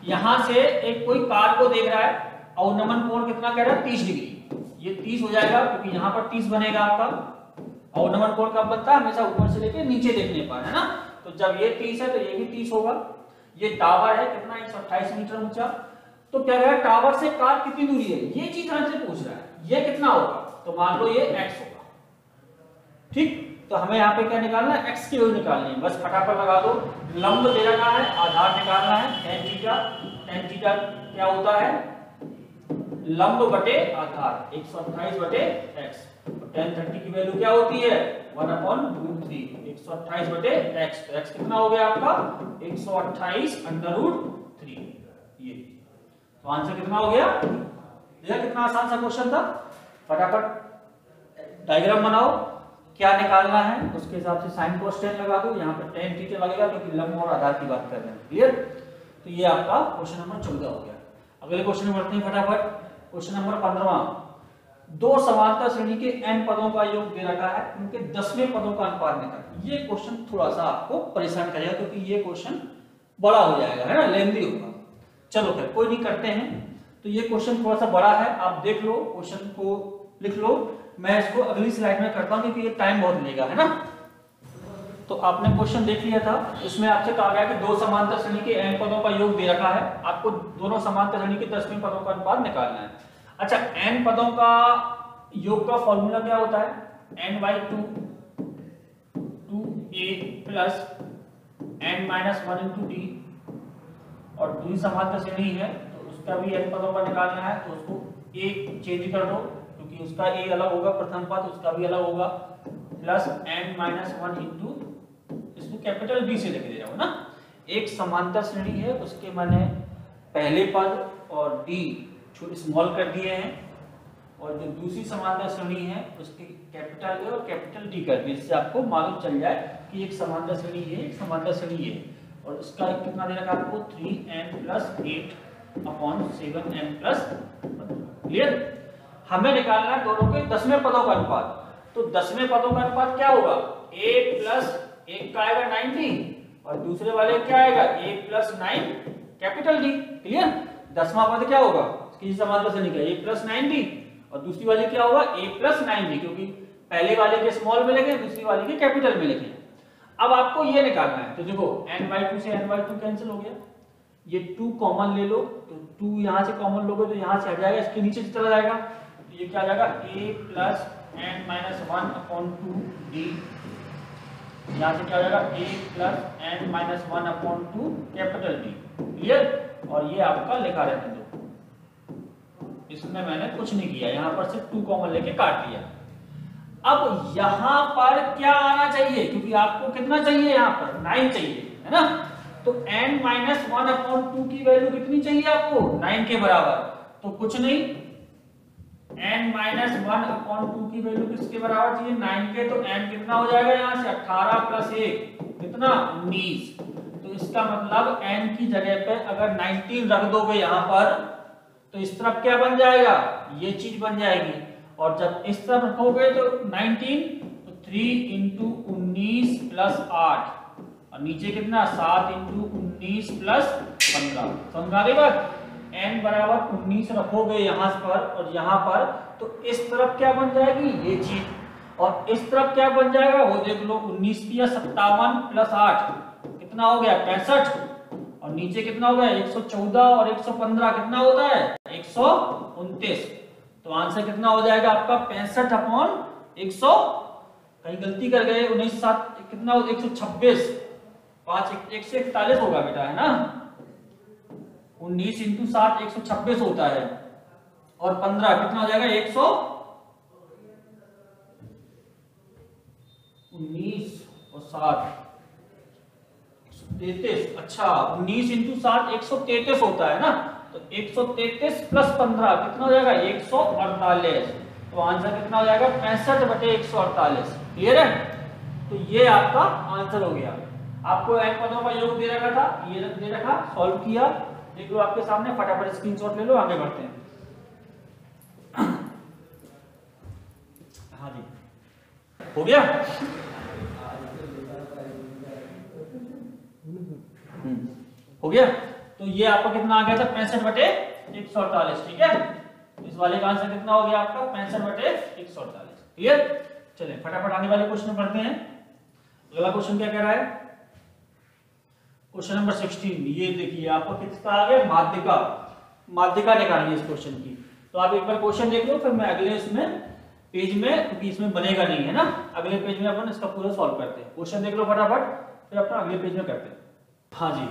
यहां से एक कोई कार को देख रहा है, अवनमन कोण कितना कह रहा है 30 डिग्री। ये 30 हो जाएगा क्योंकि यहां पर 30 बनेगा आपका। अवनमन कोण कब बनता है? हमेशा ऊपर से लेके नीचे देखने पर, है ना। तो जब ये 30 है तो ये भी 30 होगा। ये टावर है कितना 128 मीटर ऊंचा, तो क्या कह रहा है टावर से कार कितनी दूरी है, ये चीज हमसे पूछ रहा है। ये कितना होगा? तो मान लो ये x होगा। ठीक, तो हमें यहाँ पे क्या निकालना है? x की वैल्यू निकालनी है। बस फटाफट लगा दो। लंब दे रखा है, आधार निकालना है tan थीटा। tan थीटा क्या होता है? लंब बटे आधार 128 बटे x। tan 30 की वैल्यू क्या होती है 1/√3। 128 बटे x, तो x कितना हो गया आपका 128√3। ये तो आंसर कितना हो गया? देखा कितना आसान सा क्वेश्चन था। फटाफट डायग्राम बनाओ, क्या निकालना है उसके हिसाब से साइन कोसेंट लगा दो। यहाँ पे tan थीटा लगेगा क्योंकि लंब और आधार की बात कर रहे हैं। क्लियर? तो ये आपका क्वेश्चन नंबर 14 हो गया। अगले क्वेश्चन में बढ़ते हैं फटाफट। Question number 15। दो समांतर श्रेणी के n पदों का योग दे रखा है, उनके 10वें पदों का अनुपात निकालें। ये क्वेश्चन थोड़ा सा आपको परेशान करेगा क्योंकि ये क्वेश्चन बड़ा हो जाएगा, है ना, लेंथी होगा। चलो फिर कोई नहीं, करते हैं। तो ये क्वेश्चन थोड़ा सा बड़ा है, आप देख लो, क्वेश्चन को लिख लो। मैं इसको अगली स्लाइड में करता हूं क्योंकि ये टाइम बहुत लेगा, है ना। तो आपने क्वेश्चन देख लिया था, इसमें आपसे कहा गया कि दो समांतर श्रेणी के n पदों का योग दे रखा है, आपको दोनों समांतर श्रेणी के 10वें पदों का अनुपात निकालना है। अच्छा, n पदों का योग का फॉर्मूला क्या होता है? n/2 2a plus n-1 × d। और दूसरी समांतर श्रेणी है तो उसका भी n पदों का निकालना है, तो उसको a चेंज कर दो क्योंकि उसका a अलग होगा, प्रथम पद उसका भी अलग होगा, प्लस n-1 × इसको कैपिटल B से लिख दे रहा हूं ना। एक समांतर श्रेणी है उसके मैंने पहले पद और d स्मॉल कर दिए हैं, और जो दूसरी समांतर श्रेणी है उसके कैपिटल A और कैपिटल D कर दिए, जिससे आपको मालूम चल जाए कि एक समांतर श्रेणी है, एक समांतर श्रेणी है। और उसका कितना दे रखा है आपको 3n + 8/7n + 15। क्लियर? हमें निकालना है दोनों के 10वें पदों का अनुपात। तो 10वें पदों का अनुपात क्या होगा? a + 1 का आएगा 90 और दूसरे वाले क्या आएगा a + 9 कैपिटल D। क्लियर? 10वां पद क्या होगा? किसी समांतर श्रेणी का a + 9d और दूसरी वाली क्या होगा a + 9d, क्योंकि पहले वाले के स्मॉल में लिखे, दूसरी वाली के कैपिटल में लिखे। अब आपको ये निकालना है, तो देखो n/2 से n/2 कैंसिल हो गया, ये 2 कॉमन ले लो, तो 2 यहां से कॉमन लोगे तो यहां से हट जाएगा, इसके नीचे चला जाएगा, तो ये क्या आ जाएगा a + n-1/2d। यहां से क्या हो जाएगा a + n-1/2 capital D। Clear? और ये आपका लिखा रहने दो, इसमें मैंने कुछ नहीं किया, यहां पर सिर्फ 2 कॉमन लेके काट लिया। अब यहां पर क्या आना चाहिए, क्योंकि आपको कितना चाहिए, यहां पर 9 चाहिए, है ना। तो n-1/2 की वैल्यू कितनी चाहिए आपको? 9 के बराबर। तो कुछ नहीं, n-1/2 की वैल्यू किसके बराबर चाहिए? 9 के। तो n कितना हो जाएगा यहां से 18 + 1 कितना 19। तो इसका मतलब n की जगह पे अगर 19 रख दोगे यहां पर, तो इस तरफ क्या बन जाएगा? ये चीज बन जाएगी। और जब इस तरफ रखोगे तो 19, तो 3 × 19 + 8 और नीचे कितना 7 × 19 + 15। समझ आ गई बात? n = 19 रखोगे यहां पर और यहां पर, तो इस तरफ क्या बन जाएगी? ये चीज। और इस तरफ क्या बन जाएगा वो देख लो, 19 या 57 प्लस 8 कितना हो गया 65, और नीचे कितना हो गया 114 और 115 कितना होता है 129। तो आंसर कितना हो जाएगा आपका 65/100, कहीं गलती कर गए 19 7 कितना हो 126, 5 141 होगा बेटा, है ना। 19 × 7 126 होता है, और 15 कितना हो जाएगा 19 और 7 133। अच्छा 19 × 7 133 होता है ना, तो 133 प्लस 15 कितना हो जाएगा 148। तो आंसर कितना हो जाएगा 65/148। क्लियर है। तो ये आपका आंसर हो गया। आपको n पदों का योग दे रखा था, ये दे रखा, सॉल्व किया, देख लो आपके सामने, फटाफट स्क्रीनशॉट ले लो, आगे बढ़ते हैं। हाँ जी हो गया। हो गया। तो ये आपका कितना आ गया था 65/148। ठीक है, इस वाले का आंसर कितना हो गया आपका 65/148। क्लियर। चलिए फटाफट आगे वाले क्वेश्चन पढ़ते हैं। अगला क्वेश्चन क्या कह रहा है, क्वेश्चन नंबर 16। ये देखिए आपको किसका आ गया माध्यिका, माध्यिका निकालिए इस क्वेश्चन की। तो आप एक बार क्वेश्चन देख लो, फिर मैं अगले इसमें पेज में, क्योंकि इसमें बनेगा नहीं है ना, अगले पेज में अपन इसका पूरा सॉल्व करते हैं। क्वेश्चन देख लो फटाफट, फिर अपन अगले पेज में करते हैं। हाँ जी,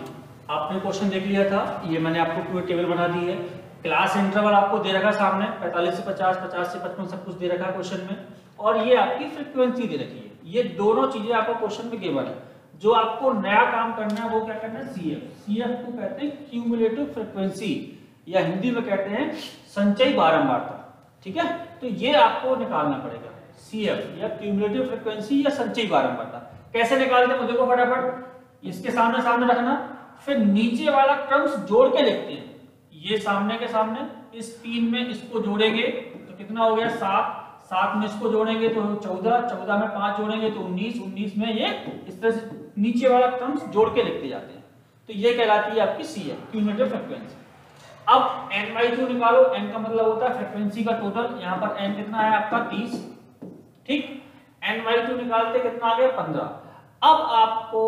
आपने क्वेश्चन देख लिया था, ये मैंने आपको पूरी टेबल बना दी है। क्लास इंटरवल आपको दे रखा सामने 45 से 50, 50 से 55 सब कुछ दे रखा है क्वेश्चन में, और ये आपकी फ्रीक्वेंसी दे रखी है। ये दोनों चीजें आपको क्वेश्चन में केवल है। जो आपको नया काम करना है वो क्या करना है सीएफ। सीएफ को कहते हैं क्यूमुलेटिव फ्रीक्वेंसी, या हिंदी में कहते हैं संचयी बारंबारता। ठीक है, तो ये आपको निकालना पड़ेगा सीएफ, या क्यूमुलेटिव फ्रीक्वेंसी या संचयी बारंबारता। कैसे निकालते हैं देखो फटाफट, इसके सामने सामने रखना, फिर नीचे वाला क्रम्स जोड़ के लिखते हैं। ये सामने के सामने, इस 3 में इसको जोड़ेंगे तो कितना हो गया 7, 7 में इसको जोड़ेंगे तो 14, 14 में 5 जोड़ेंगे तो 19, 19 में ये, इस तरह से नीचे वाला क्रम्स जोड़ के लिखते जाते हैं। तो ये कहलाती है आपकी सीएफ, क्यूमुलेटिव फ्रीक्वेंसी। अब n/2 निकालो, n का मतलब होता है फ्रीक्वेंसी का टोटल। यहाँ पर n कितना है आपका 30। ठीक, n/2 निकालते कितना आ गया 15। अब आपको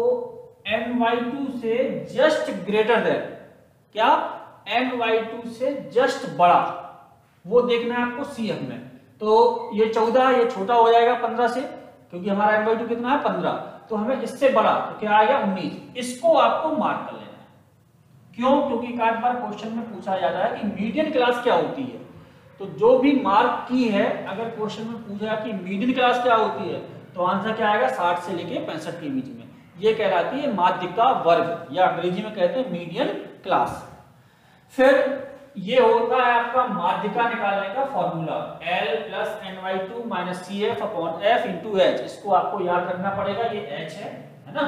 n/2 से जस्ट ग्रेटर देन, क्या n/2 से जस्ट बड़ा, वो देखना है आपको सीएफ में। तो ये 14, ये छोटा हो जाएगा 15 से, क्योंकि हमारा n/2 कितना है 15, तो हमें इससे बड़ा तो क्या आ गया 19। इसको आपको मार्क कर लेना है। क्यों? क्योंकि एक बार क्वेश्चन में पूछा जाता है कि मीडियन क्लास क्या होती है। तो जो भी मार्क की है, अगर क्वेश्चन में पूछा कि मीडियन क्लास क्या होती है, तो आंसर क्या आएगा 60 से लेके 65 के बीच में। ये कहलाती है माध्यिका वर्ग, या अंग्रेजी में कहते हैं मीडियन क्लास। फिर ये होता है आपका माध्यिका निकालने का formula, L + n/2 - CF/F × H। इसको आपको याद रखना पड़ेगा, ये H है ना।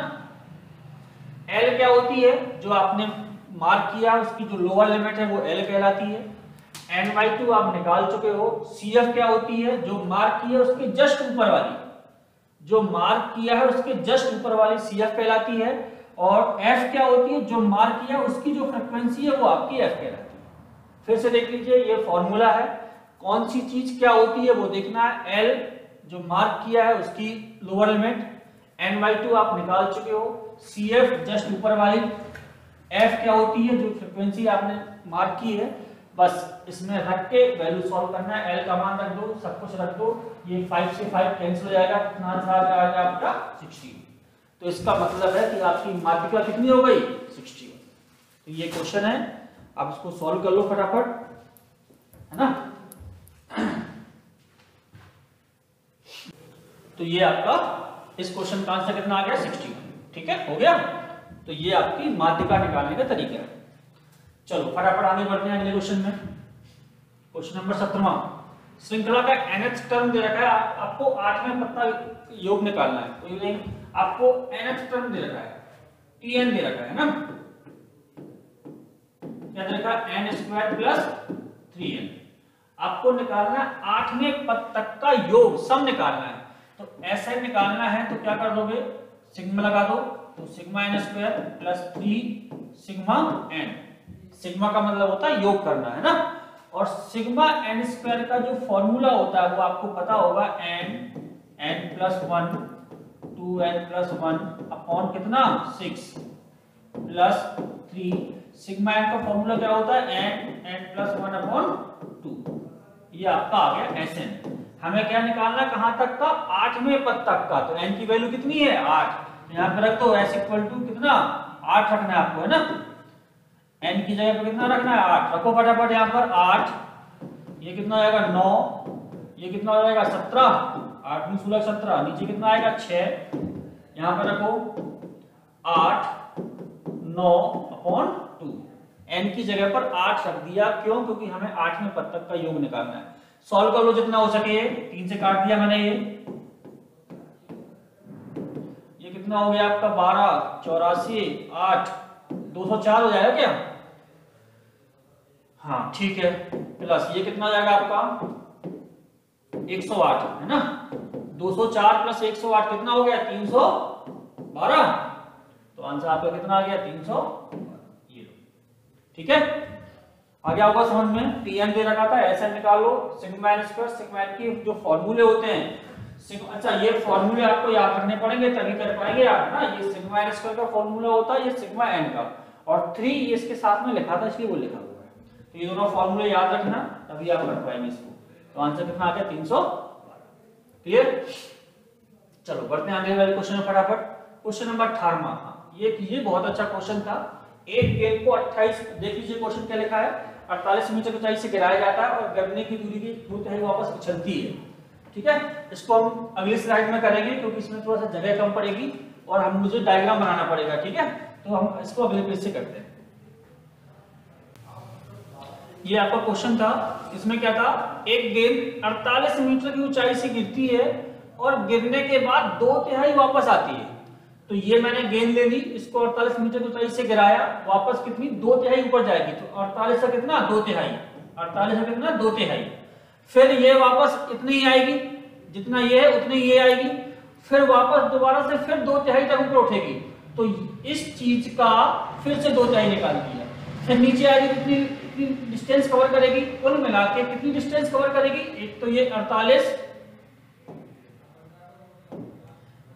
L क्या होती है, जो आपने मार्क किया उसकी जो लोअर लिमिट है वो L कहलाती है। n/2 आप निकाल चुके हो। CF क्या होती है, जो मार्क की है उसके जस्ट ऊपर वाली, जो मार्क किया है उसके जस्ट ऊपर वाली CF कहलाती है। और F क्या होती है, जो मार्क किया उसकी जो फ्रीक्वेंसी है वो आपकी F कहलाती है। फिर से देख लीजिए, ये फॉर्मूला है, कौन सी चीज क्या होती है वो देखना है। L जो मार्क किया है उसकी लोअर लिमिट, n/2 आप निकाल चुके हो, CF जस्ट ऊपर वाली, F क्या होती है जो फ्रीक्वेंसी आपने मार्क की है। बस इसमें रख के वैल्यू सॉल्व करना है। L का मान रख दो, सब कुछ रख दो, ये 5 से 5 कैंसिल हो जाएगा, कितना आंसर आ जाएगा आपका 60। तो इसका मतलब है कि आपकी माध्यिका कितनी हो गई 60। तो ये क्वेश्चन है, आप इसको सॉल्व कर लो फटाफट, है ना। तो ये आपका इस क्वेश्चन का आंसर कितना आ गया 60। ठीक है, हो गया। तो ये आपकी माध्यिका निकालने का तरीका है। चलो फटाफट आगे बढ़ते हैं अगले क्वेश्चन में। क्वेश्चन नंबर 17, श्रृंखला का nth टर्म दे रखा है, आपको 8वें पत्ता योग निकालना है। तो ये आपको nth टर्म दे रखा है, Tn दे रखा है ना, क्या दे रखा है n² + 3n। आपको निकालना है 8वें पद तक का योग, सम निकालना है। तो ऐसे निकालना है तो क्या कर दोगे, सिग्मा लगा दो, तो sigma n² + 3 sigma n। Sigma का मतलब होता है योग करना, है ना। और सिग्मा n² का जो फॉर्मूला होता है वो आपको पता होगा, n n+1 2n+1 अपॉन कितना 6 प्लस 3 सिग्मा n का फॉर्मूला क्या होता है n+1 अपॉन 2। ये आपका आ गया Sn। हमें क्या निकालना है कहां तक का 8वें पद तक का। तो n की वैल्यू कितनी है 8, यहां पे रख दो s इक्वल टू कितना 8 रखना है आपको, है ना। n की जगह पे कितना रखना है 8, रखो फटाफट यहां पर 8, ये कितना हो जाएगा 9, ये कितना हो जाएगा 17, 8 में 16 17, नीचे कितना आएगा 6, यहां पर रखो 8 9 अपॉन 2। n की जगह पर 8 रख दिया, क्यों? क्योंकि हमें 8वें पद तक का योग निकालना है। सॉल्व कर लो जितना हो सके, 3 से काट दिया मैंने, ये कितना हो गया आपका 12 84 8 204 हो जाएगा क्या? हाँ ठीक है, प्लस ये कितना हो जाएगा आपका 108, है ना। 204 प्लस 108 कितना हो गया 312। तो आंसर आपका कितना आ गया 300। ठीक है, आ गया होगा समझ में। Tn दे रखा था, ऐसा निकालो sigma n square. Sigma n की जो फॉर्मूले होते हैं, अच्छा ये फॉर्मूले आपको याद रखने पड़ेंगे तभी कर पाएंगे आप ना। ये सिग्मा n स्क्वायर का फॉर्मूला होता है, ये सिग्मा n का, और 3 ये इसके साथ में लिखा था इसलिए वो लिखा हुआ है। तो ये दोनों फॉर्मूले याद रखना तभी आप कर पाएंगे इसको। तो आंसर कितना आ गया 300। क्लियर, चलो बढ़ते हैं आगे वाले क्वेश्चन में फटाफट। Question number 18। हाँ ये बहुत अच्छा क्वेश्चन था। एक गेंद को 28, देख लीजिए क्वेश्चन क्या लिखा है, 48 मीटर ऊंचाई से गिराया जाता है और गिरने की दूरी की 2 तिहाई वापस उछलती है। ठीक है, इसको हम अगली स्लाइड में करेंगे क्योंकि इसमें थोड़ा सा जगह कम पड़ेगी और हम मुझे डायग्राम बनाना पड़ेगा। ठीक है, तो हम इसको अगले पेज से करते हैं। ये आपका क्वेश्चन था, इसमें क्या था, एक गेंद 48 मीटर की ऊंचाई से गिरती है और गिरने के बाद 2 तिहाई वापस आती है। तो ये मैंने गेंद ले ली, इसको 48 मीटर की ऊंचाई से गिराया, वापस कितनी 2 तिहाई ऊपर जाएगी। तो 48 से कितना 2 तिहाई, 48 से कितना 2 तिहाई। फिर ये वापस इतनी ही आएगी, जितना ये है उतनी ये आएगी, फिर वापस दोबारा से फिर 2 तिहाई तक ऊपर उठेगी। तो इस चीज का फिर से 2 तिहाई निकाल दिया, फिर नीचे आएगी, कितनी डिस्टेंस कवर करेगी, कुल मिला के कितनी डिस्टेंस कवर करेगी। एक तो ये 48,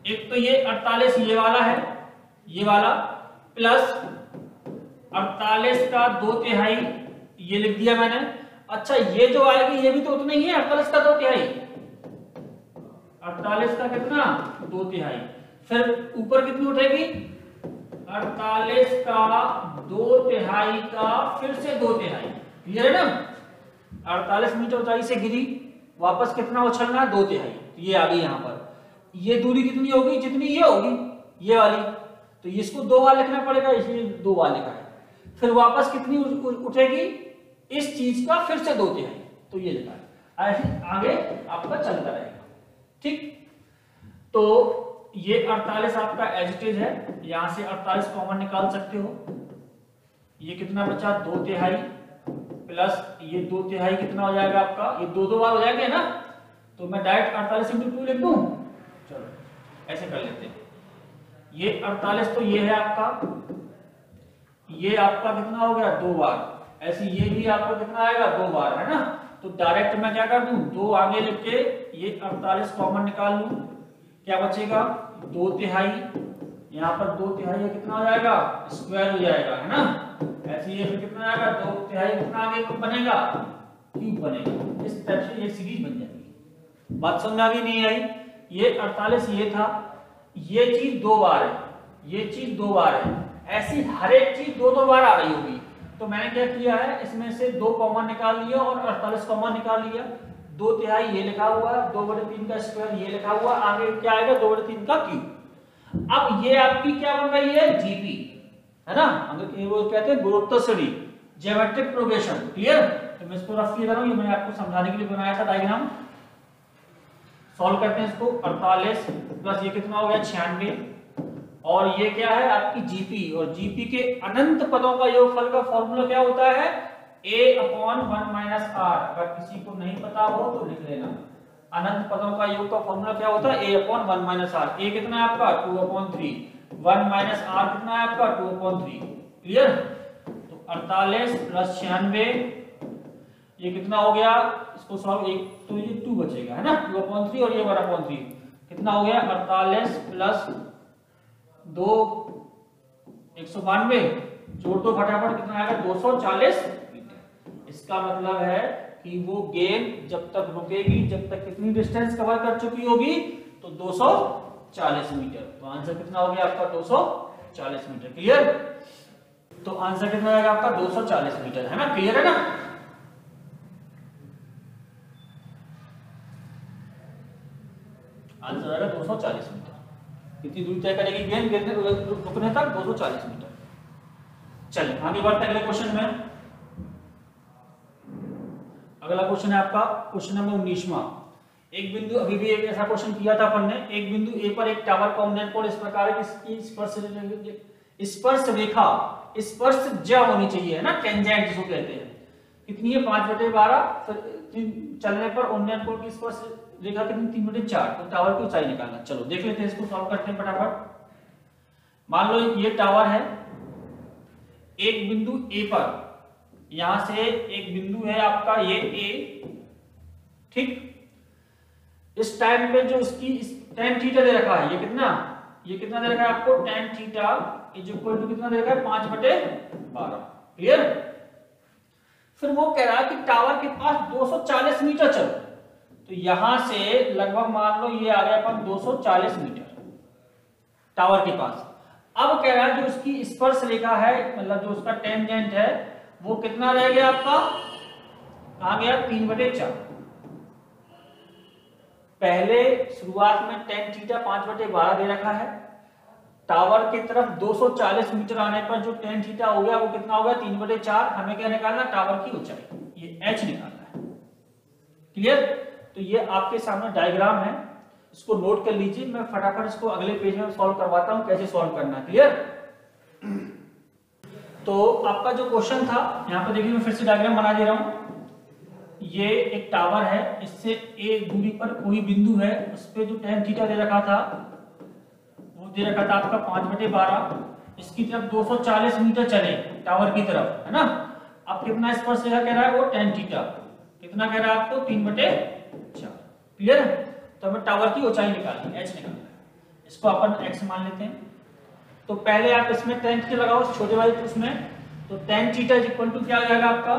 एक तो ये 48 ये वाला है, ये वाला, प्लस 48 का 2 तिहाई ये लिख दिया मैंने। अच्छा ये जो आएगी ये भी तो उतना ही है, 48 का 2 तिहाई, 48 का कितना 2 तिहाई, फिर ऊपर कितनी उठेगी 48 का 2 तिहाई का फिर से 2 तिहाई। क्लियर है ना। 48 मीटर ऊंचाई से गिरी, वापस कितना उछलना 2 तिहाई। ये आ गई यहाँ पर, ये दूरी कितनी होगी जितनी ये होगी, ये वाली। तो इसको 2 बार लिखना पड़ेगा, इसलिए 2 बार लिखा है। फिर वापस कितनी उठेगी इस चीज का फिर से 2 तिहाई, तो ये लिखा है। ऐसे आगे आपका चलता रहेगा। ठीक, तो ये 48 आपका एज इट इज है, यहां से 48 कॉमन निकाल सकते हो। ये कितना बचा 2 तिहाई, प्लस ये 2 तिहाई कितना हो जाएगा आपका, ये 2 बार हो जाएगा ना। तो मैं डायरेक्ट 48 × 2 लिख दूं, चलो ऐसे कर लेते हैं। ये 48 तो ये है आपका, ये आपका कितना हो गया 2 बार, ऐसे ये भी आपका कितना आएगा 2 बार, है ना। तो डायरेक्ट मैं क्या कर दूं 2 आगे लिख के ये 48 कॉमन निकाल लूं, क्या बचेगा 2 तिहाई, यहाँ पर 2 तिहाई कितना हो जाएगा स्क्वायर हो जाएगा, है ना। ऐसे ये फिर कितना आएगा 2 तिहाई कितना आगे बनेगा क्यूब बनेगा। इस तरह से ये सीरीज बन जाएगी। बात समझ आ गई नहीं आई। ये 48 ये था, ये चीज 2 बार है, ये चीज 2 बार है, ऐसी हर एक चीज 2 बार आ रही होगी। तो मैंने क्या किया है, इसमें से 2 कॉमन निकाल लिया और 48 कॉमन निकाल लिया। 2 तिहाई ये लिखा हुआ है, 2/3 का स्क्वायर ये लिखा हुआ, आगे क्या आएगा 2/3 का क्यूब। अब ये आपकी क्या बन रही है जीपी, है ना, वो कहते हैं गुरुत्वाकर्षणी ज्योमेट्रिक प्रोग्रेशन। क्लियर, तो मैं इसको रफ किया रहा हूं, ये मैंने आपको समझाने के लिए बनाया था डायग्राम। सॉल्व करते हैं इसको, 48 प्लस ये कितना हो गया 96, और ये क्या है आपकी जीपी, और जीपी के अनंत पदों का योगफल का फॉर्मूला क्या होता है a/1 - r। अगर किसी को नहीं पता हो तो लिख लेना, अनंत पदों का योग का फॉर्मूला क्या होता है a/1 - r। a कितना है आपका 2/3, 1 - r कितना है आपका 2/3। क्लियर, तो 48 प्लस 96 ये कितना हो गया, इसको सॉल्व, एक तो ये 2 बचेगा, है ना, 2/3 और ये 1/3, कितना हो गया 48 प्लस 2 192, जोड़ दो फटाफट, कितना आएगा 240 मीटर। इसका मतलब है कि वो गेंद जब तक रुकेगी, जब तक कितनी डिस्टेंस कवर कर चुकी होगी, तो 240 मीटर। तो आंसर कितना हो गया आपका 240 मीटर। क्लियर? तो आंसर कितना आएगा आपका 240 मीटर, है ना? क्लियर है ना? आंसर आएगा 240 मीटर। कितनी दूरी तय करेगी गेंद रुकने तक? 240 मीटर। चलिए आगे बढ़ते हैं अगले क्वेश्चन में। अगला क्वेश्चन है आपका क्वेश्चन नंबर 19वां। एक बिंदु, अभी भी एक ऐसा क्वेश्चन किया था अपन ने, एक बिंदु ए पर एक टावर का उन्नयन कोण इस प्रकार है कि इसकी स्पर्श रेखा स्पर्शज्या होनी चाहिए, है ना, टेंजेंट जिसको कहते हैं। कितनी है 5/12, फिर चलने पर उन्नयन कोण की स्पर्श रेखा कितनी 3/4। तो टावर की ऊंचाई निकालना। चलो देख लेते हैं, इसको सॉल्व करते हैं फटाफट। मान लो ये टावर है, एक बिंदु ए पर, यहां से एक बिंदु है आपका ये ए, ठीक। इस टाइम पे जो इसकी tan थीटा दे रखा है, ये कितना दे रखा है आपको, tan theta is equal to कितना दे रखा है 5/12। क्लियर? फिर वो कह रहा है कि टावर के पास 240 मीटर चलो, तो यहां से लगभग मान लो ये आ गया अपन 240 मीटर टावर के पास। अब कह रहा है जो उसकी स्पर्श रेखा है, मतलब जो उसका टेंजेंट है, वो कितना रह गया आपका, कहां गया 3/4। पहले शुरुआत में tan थीटा 5/12 दे रखा है, टावर की तरफ 240 मीटर आने पर जो tan थीटा हो गया वो कितना होगा 3/4। हमें क्या निकालना, टावर की ऊंचाई, ये h निकालना है। क्लियर? तो ये आपके सामने डायग्राम है, इसको नोट कर लीजिए। मैं फटाफट इसको अगले पेज में सॉल्व करवाता हूं कैसे सॉल्व करना है। क्लियर? तो आपका जो क्वेश्चन था, यहाँ पे देखिए मैं फिर से डायग्राम बना दे रहा हूं। ये एक टावर है, इससे a दूरी पर कोई बिंदु है, उस पे जो tan थीटा दे रखा था वो दे रखा था आपका 5/12। इसकी तरफ 240 मीटर चले टावर की तरफ, है ना। अब कितना स्पर्श रेखा कह रहा है वो tan थीटा, कितना कह रहा है आपको 3/4। क्लियर? तो हमें टावर की ऊंचाई निकालनी है, h निकालना है। इसको अपन x मान लेते हैं। तो पहले आप इसमें tan थीटा लगाओ छोटे वाले उसमें, तो tan theta is equal to क्या आ जाएगा आपका,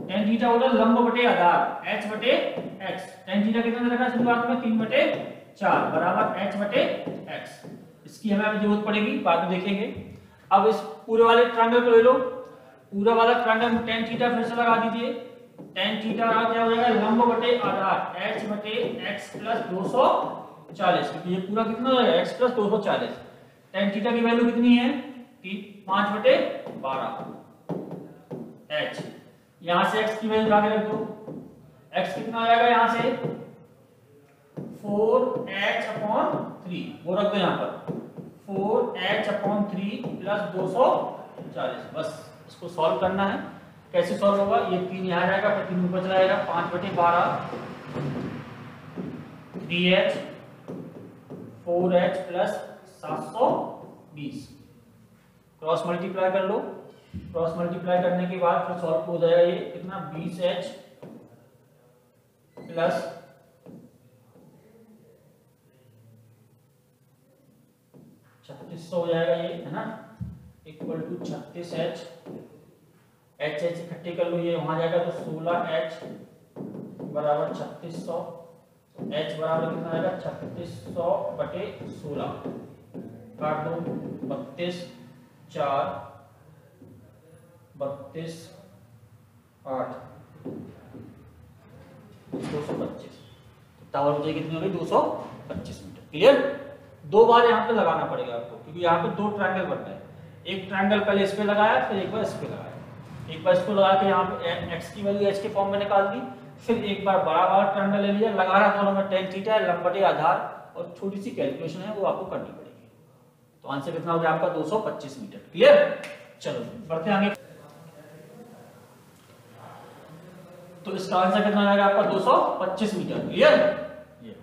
tan थीटा होगा लंब बटे आधार h/x। tan थीटा कितना दे रखा है शुरुआत में 3/4 बराबर h/x। इसकी हमें अभी जरूरत पड़ेगी, बाद में देखेंगे। अब इस पूरे वाले ट्रायंगल को ले लो, पूरा वाला ट्रायंगल में tan थीटा फिर से लगा दीजिए। tan थीटा क्या हो जाएगा, लंब बटे आधार h/x प्लस 240, क्योंकि ये पूरा कितना हो जाएगा x प्लस 240। tan थीटा की वैल्यू कितनी है 5/12 h। यहां से x की वैल्यू आगे रख दो, x कितना आ जाएगा यहां से 4h/3, वो रख दो यहां पर 4h/3 प्लस 240। बस इसको सॉल्व करना है। कैसे सॉल्व होगा, ये 3 यहां जाएगा, फिर 3 ऊपर चला जाएगा, 5/12 3h 4h plus 720। Cross multiply कर लो, क्रॉस मल्टीप्लाई करने के बाद फिर सॉल्व हो जाएगा ये कितना 20h प्लस 3600 हो जाएगा ये, है ना, इक्वल टू 36h। h इकट्ठे कर लो, ये वहां जाएगा तो 16h बराबर 3600। h बराबर कितना आएगा 3600/16, काट दो 32 4 32 8 225। टावर ऊंचाई कितनी हो गई 225 मीटर। क्लियर? 2 बार यहाँ पे लगाना पड़ेगा आपको, क्योंकि यहाँ पे 2 ट्रायंगल बनता है। एक ट्रायंगल पहले इस पे लगाया, फिर एक बार इस पे लगाया। एक बार इसको लगा के यहाँ पे x की वैल्यू h के फॉर्म में निकाल दी, फिर एक बार बड़ा ट्रायंगल ले लिया, लगा रहा दोनों में tan थीटा लंब बटे आधार, और छोटी सी कैलकुलेशन है वो आपको करनी पड़ेगी। तो आंसर कितना हो गया आपका 225 मीटर। क्लियर? चलो बढ़ते आगे। तो इसका आंसर कितना आएगा आपका 225 मीटर। क्लियर? ये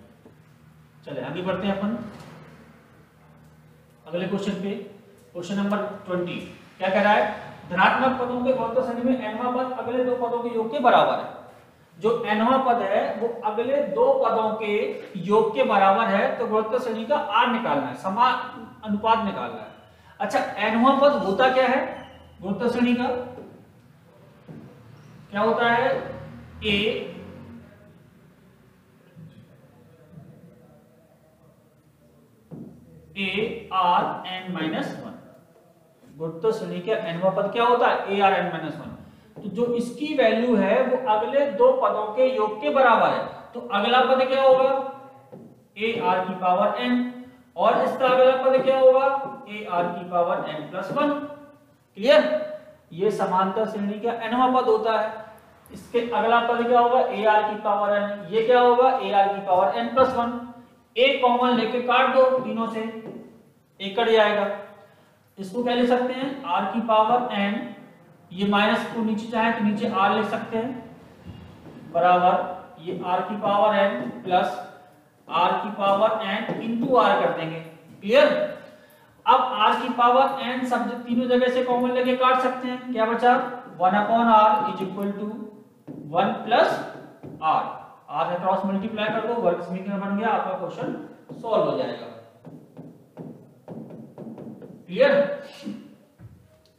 चले आगे बढ़ते हैं अपन अगले क्वेश्चन पे। क्वेश्चन नंबर 20 क्या कह रहा है, धनात्मक पदों के भौतिक संधि में nवां पद अगले 2 पदों के योग के बराबर है। जो nवां पद है वो अगले दो पदों के योग के बराबर है, तो गुणोत्तर श्रेणी का r निकालना है, समान अनुपात निकालना है। अच्छा, nवां पद होता क्या है गुणोत्तर श्रेणी का? क्या होता है? a r n minus one. गुणोत्तर श्रेणी का nवां पद क्या होता है? a r n minus one. तो जो इसकी वैल्यू है वो अगले दो पदों के योग के बराबर है, तो अगला पद क्या होगा? a r की पावर n, और इसका अगला पद क्या होगा? a r की power n plus one. Clear? ये समांतर श्रेणी का nवां पद होता है। इसके अगला पद क्या होगा? a r की पावर n। ये क्या होगा? a r की पावर n प्लस वन। एक कॉमन लेके काट दो, तीनों से एक कट जाएगा। इसको क्या लिख सकते हैं? r की पावर n, ये माइनस को नीचे चाहे तो नीचे r लिख सकते हैं, बराबर ये r की पावर n प्लस r की पावर n इंटू r कर देंगे। क्लियर? अब r की पावर n सब तीनों जगह से कॉमन लेके काट सकते हैं। क्या बचा? 1/r is equal to 1 plus r। r से क्रॉस मल्टीप्लाई कर दो, वर्ग समीकरण बन गया, आपका क्वेश्चन सॉल्व हो जाएगा। क्लियर?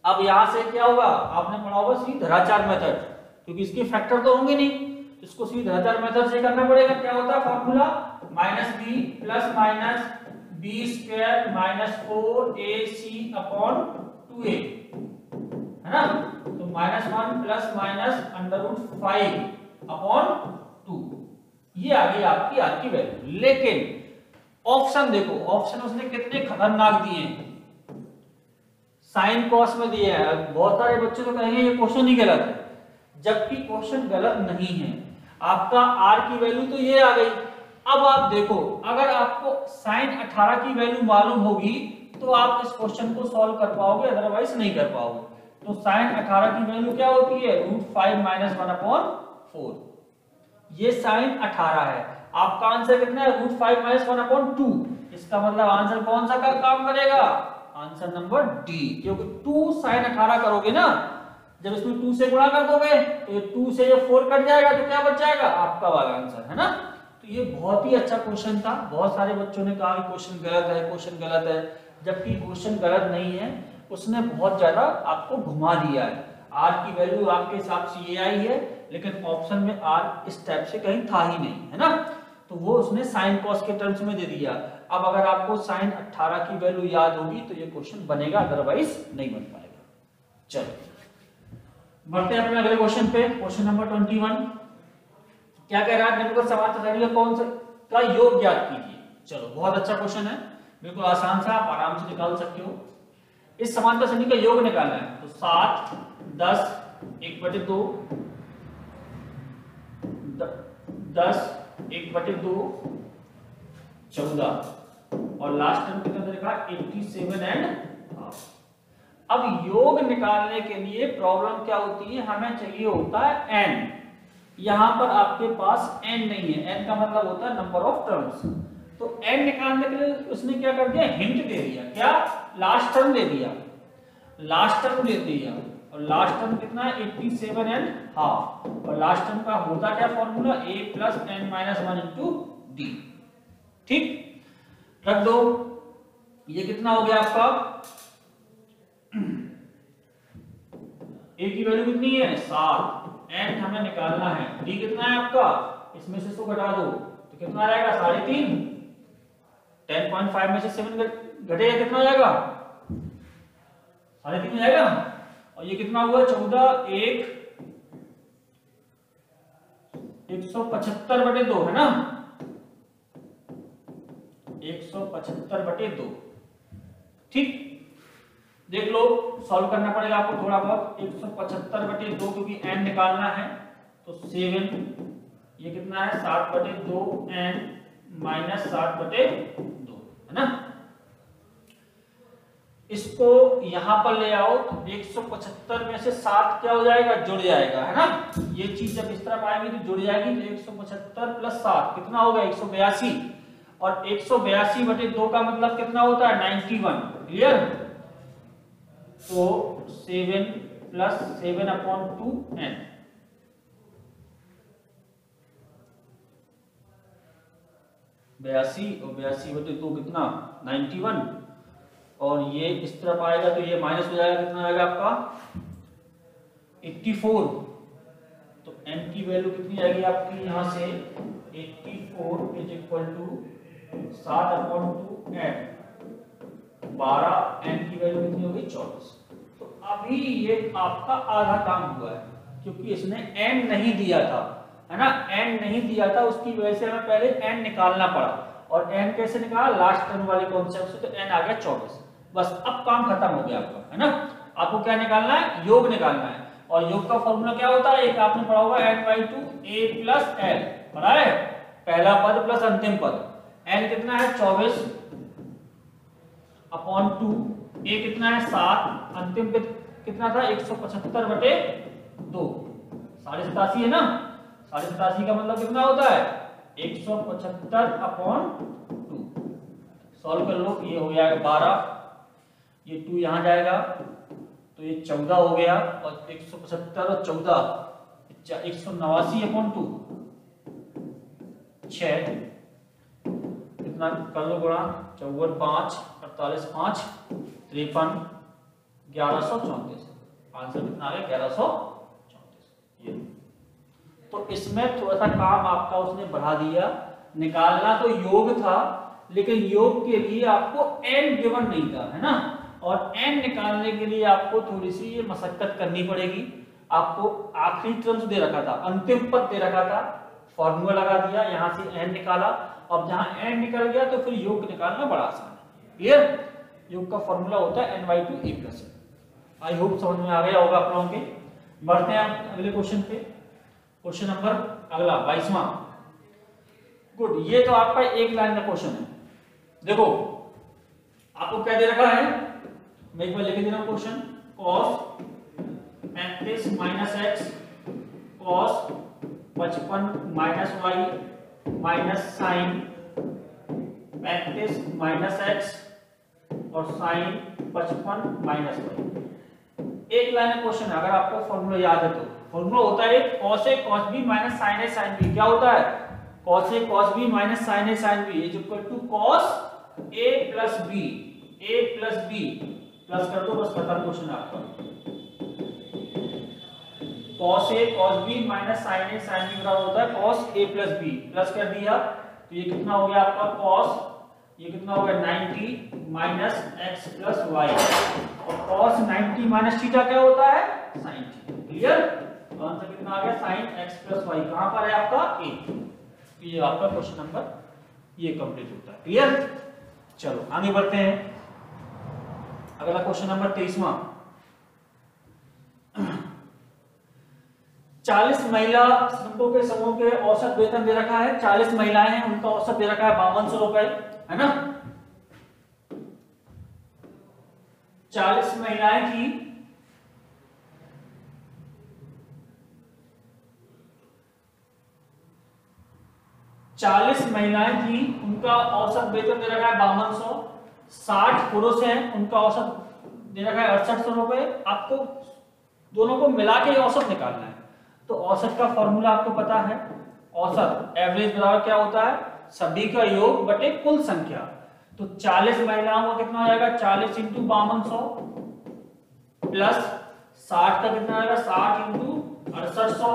अब यहां से क्या होगा? आपने पढ़ा होगा सीधराचार मेथड, क्योंकि इसके फैक्टर तो होंगे नहीं, इसको सीधराचार मेथड से करना पड़ेगा। क्या होता है formula? Minus b plus minus B square minus 4ac upon 2a, है ना? तो minus 1 plus minus under root 5 upon 2, ये आ गई आपकी वैल्यू। लेकिन ऑप्शन देखो, ऑप्शन उसने कितने खतरनाक दिए हैं। साइन कॉस में दिया है। बहुत सारे बच्चे तो कहेंगे ये क्वेश्चन ही गलत है, जबकि क्वेश्चन गलत नहीं है। आपका r की वैल्यू तो ये आ गई। अब आप देखो, अगर आपको साइन 18 की वैल्यू मालूम होगी तो आप इस क्वेश्चन को सॉल्व कर पाओगे, अदरवाइज नहीं कर पाओगे। तो साइन 18 की वैल्यू क्या होती है? √5 माइनस 1/4। ये साइन 18 है। आपका आंसर कितना है? √5 माइनस 1/2। इसका मतलब आंसर कौन सा का काम करेगा? आंसर नंबर डी, क्योंकि 2 साइन 18 करोगे ना, जब इसमें 2 से गुणा कर दोगे तो ये 2 से ये 4 कट जाएगा, तो क्या बच जाएगा? आपका वाला आंसर, है ना? तो ये बहुत ही अच्छा क्वेश्चन था। बहुत सारे बच्चों ने कहा कि क्वेश्चन गलत है, क्वेश्चन गलत है, जबकि क्वेश्चन गलत नहीं है। उसने बहुत ज्यादा आपको घुमा दिया है। r की वैल्यू आपके हिसाब से ये आई है, लेकिन ऑप्शन में r इस टाइप से कहीं था ही नहीं, है ना? तो वो उसने साइन कॉस के टर्म्स में दे दिया। अब अगर आपको साइन 18 की वैल्यू याद होगी तो ये क्वेश्चन बनेगा, अदरवाइज नहीं बन पाएगा। चलो बढ़ते हैं अपने अगले क्वेश्चन पे। क्वेश्चन नंबर 21 क्या कह रहा है? निम्नलिखित समांतर श्रेणी का कौन सा का योग ज्ञात कीजिए। चलो बहुत अच्छा क्वेश्चन है, बिल्कुल आसान सा, आप आराम से निकाल सकते हो। इस समांतर श्रेणी का योग निकालना है, तो 7 10 1/2 10 1/2 14 और लास्ट टर्म कितना देखा? 87 एंड हाफ। अब योग निकालने के लिए प्रॉब्लम क्या होती है? हमें चाहिए होता है n। यहां पर आपके पास n नहीं है। n का मतलब होता है नंबर ऑफ टर्म्स। तो n निकालने के लिए उसने क्या कर दिया? हिंट दे दिया। क्या? लास्ट टर्म दे दिया, लास्ट टर्म दे दिया। और लास्ट टर्म कितना है? 87 एंड हाफ। और लास्ट टर्म का होता क्या formula? a plus n minus 1 into D. ठीक, रख दो। ये कितना हो गया आपका? a की वैल्यू कितनी है? 7। n हमें निकालना है। d कितना है आपका? इसमें से इसको घटा दो तो कितना आएगा? 3.5। 10.5 में से 7 घटेगा, कितना हो जाएगा? 3.5 हो जाएगा। और ये कितना हुआ? 14 175/2, है ना? 175/2। ठीक, देख लो, सॉल्व करना पड़ेगा आपको थोड़ा बहुत। 175/2, क्योंकि n निकालना है तो 7, ये कितना है? 7/2 n माइनस 7/2, है ना? इसको यहां पर ले आओ तो 175 में से 7 क्या हो जाएगा? जुड़ जाएगा, है ना? ये चीज जब इस तरफ आएगी तो जुड़ जाएगी। तो 175 प्लस 7 कितना होगा? 182। और 182/2 का मतलब कितना होता है? 91। क्लियर? तो 7 प्लस 7/2 n 82 और 82/2 कितना 91, और ये इस तरफ आएगा तो ये माइनस हो जाएगा, कितना आएगा आपका 84। तो n की वैल्यू कितनी आएगी आपकी यहाँ से 84 is equal to 7/2 n, 12 n की वैल्यू कितनी होगी 24। तो अभी ये आपका आधा काम हुआ है, क्योंकि इसने n नहीं दिया था, है ना, n नहीं दिया था, उसकी वजह से हमें पहले n निकालना पड़ा। और n कैसे निकाला, लास्ट टर्म वाले कॉन्सेप्ट से, तो n आ गया 24। बस अब काम खत्म हो गया आपका, है ना। आपको क्या निकालना है, योग निकालना है। और योग का फॉर्मूला क्या होता है, एक आपने पढ़ा होगा n/2 a + l, पढ़ा है, पहला पद प्लस अंतिम पद। n कितना है 24/2, a कितना है 7, अंतिम पद कितना था 175/2, 87.5 है ना। 87.5 का मतलब कितना होता है 175/2। सॉल्व कर लो, ये हो जाएगा 12, ये 2 यहां जाएगा तो ये 14 हो गया, और 175 और 14 189/2, 6 कितना कर लो गुणा, 54 5 48 5 53 1134। आंसर कितना आ गया 1134। ये तो इसमें थोड़ा सा काम आपका उसने बढ़ा दिया। निकालना तो योग था, लेकिन योग के लिए आपको n गिवन नहीं था, है ना। और n निकालने के लिए आपको थोड़ी सी ये मशक्कत करनी पड़ेगी। आपको आखिरी टर्म्स दे रखा था, अंतिम पद दे रखा था, फॉर्मूला लगा दिया, यहां से n निकाला। अब जहां n निकल गया तो फिर योग निकालना बड़ा आसान है। क्लियर, योग का फॉर्मूला होता है n/2 a + l। I hope समझ में आ गया होगा आप लोगों के। बढ़ते हैं अगले क्वेश्चन पे। क्वेश्चन नंबर अगला 22वां। गुड, ये तो आपका एक लाइन का क्वेश्चन है। देखो आपको क्या दे रखा है, मैं एक बार लिख दे रहा हूं question. cos 35 - x cos 55 - y minus sin 35 - x और sin 55 - y। एक लाइन क्वेश्चन है, अगर आपको फॉर्मूला याद है तो। फॉर्मूला होता है cos A cos B - sin A sin B। क्या होता है cos A cos B - sin A sin B is equal to cos A + B, A + B plus कर दो, बस खत्म क्वेश्चन आपका। cos A cos B - sin A sin B बराबर होता है cos A + B। प्लस कर दिया तो ये कितना हो गया आपका cos, ये कितना हो गया 90 - x + y, और cos 90 - थीटा क्या होता है sin थीटा। क्लियर, आंसर कितना आ गया sin x + y। कहां पर है आपका A। तो ये आपका क्वेश्चन नंबर ये कंप्लीट होता है। क्लियर, चलो आगे बढ़ते हैं। अगला क्वेश्चन नंबर 23वां। 40 महिला श्रमिकों के समूह के औसत वेतन दे रखा है। 40 महिलाएं हैं, उनका औसत दे रखा है 5200 रुपए, है ना। 40 महिलाएं थी, 40 महिलाएं थी, उनका औसत वेतन दे रखा है 5200। 60 पुरुष हैं, उनका औसत दे रखा है 6800 रुपए। आपको दोनों को मिला के औसत निकालना है। तो औसत का फॉर्मूला आपको पता है, औसत एवरेज बराबर क्या होता है सभी का योग बटे कुल संख्या। तो 40 महिलाओं का कितना हो जाएगा 40 × 5200 प्लस 60 का कितना आएगा 60 × 6800,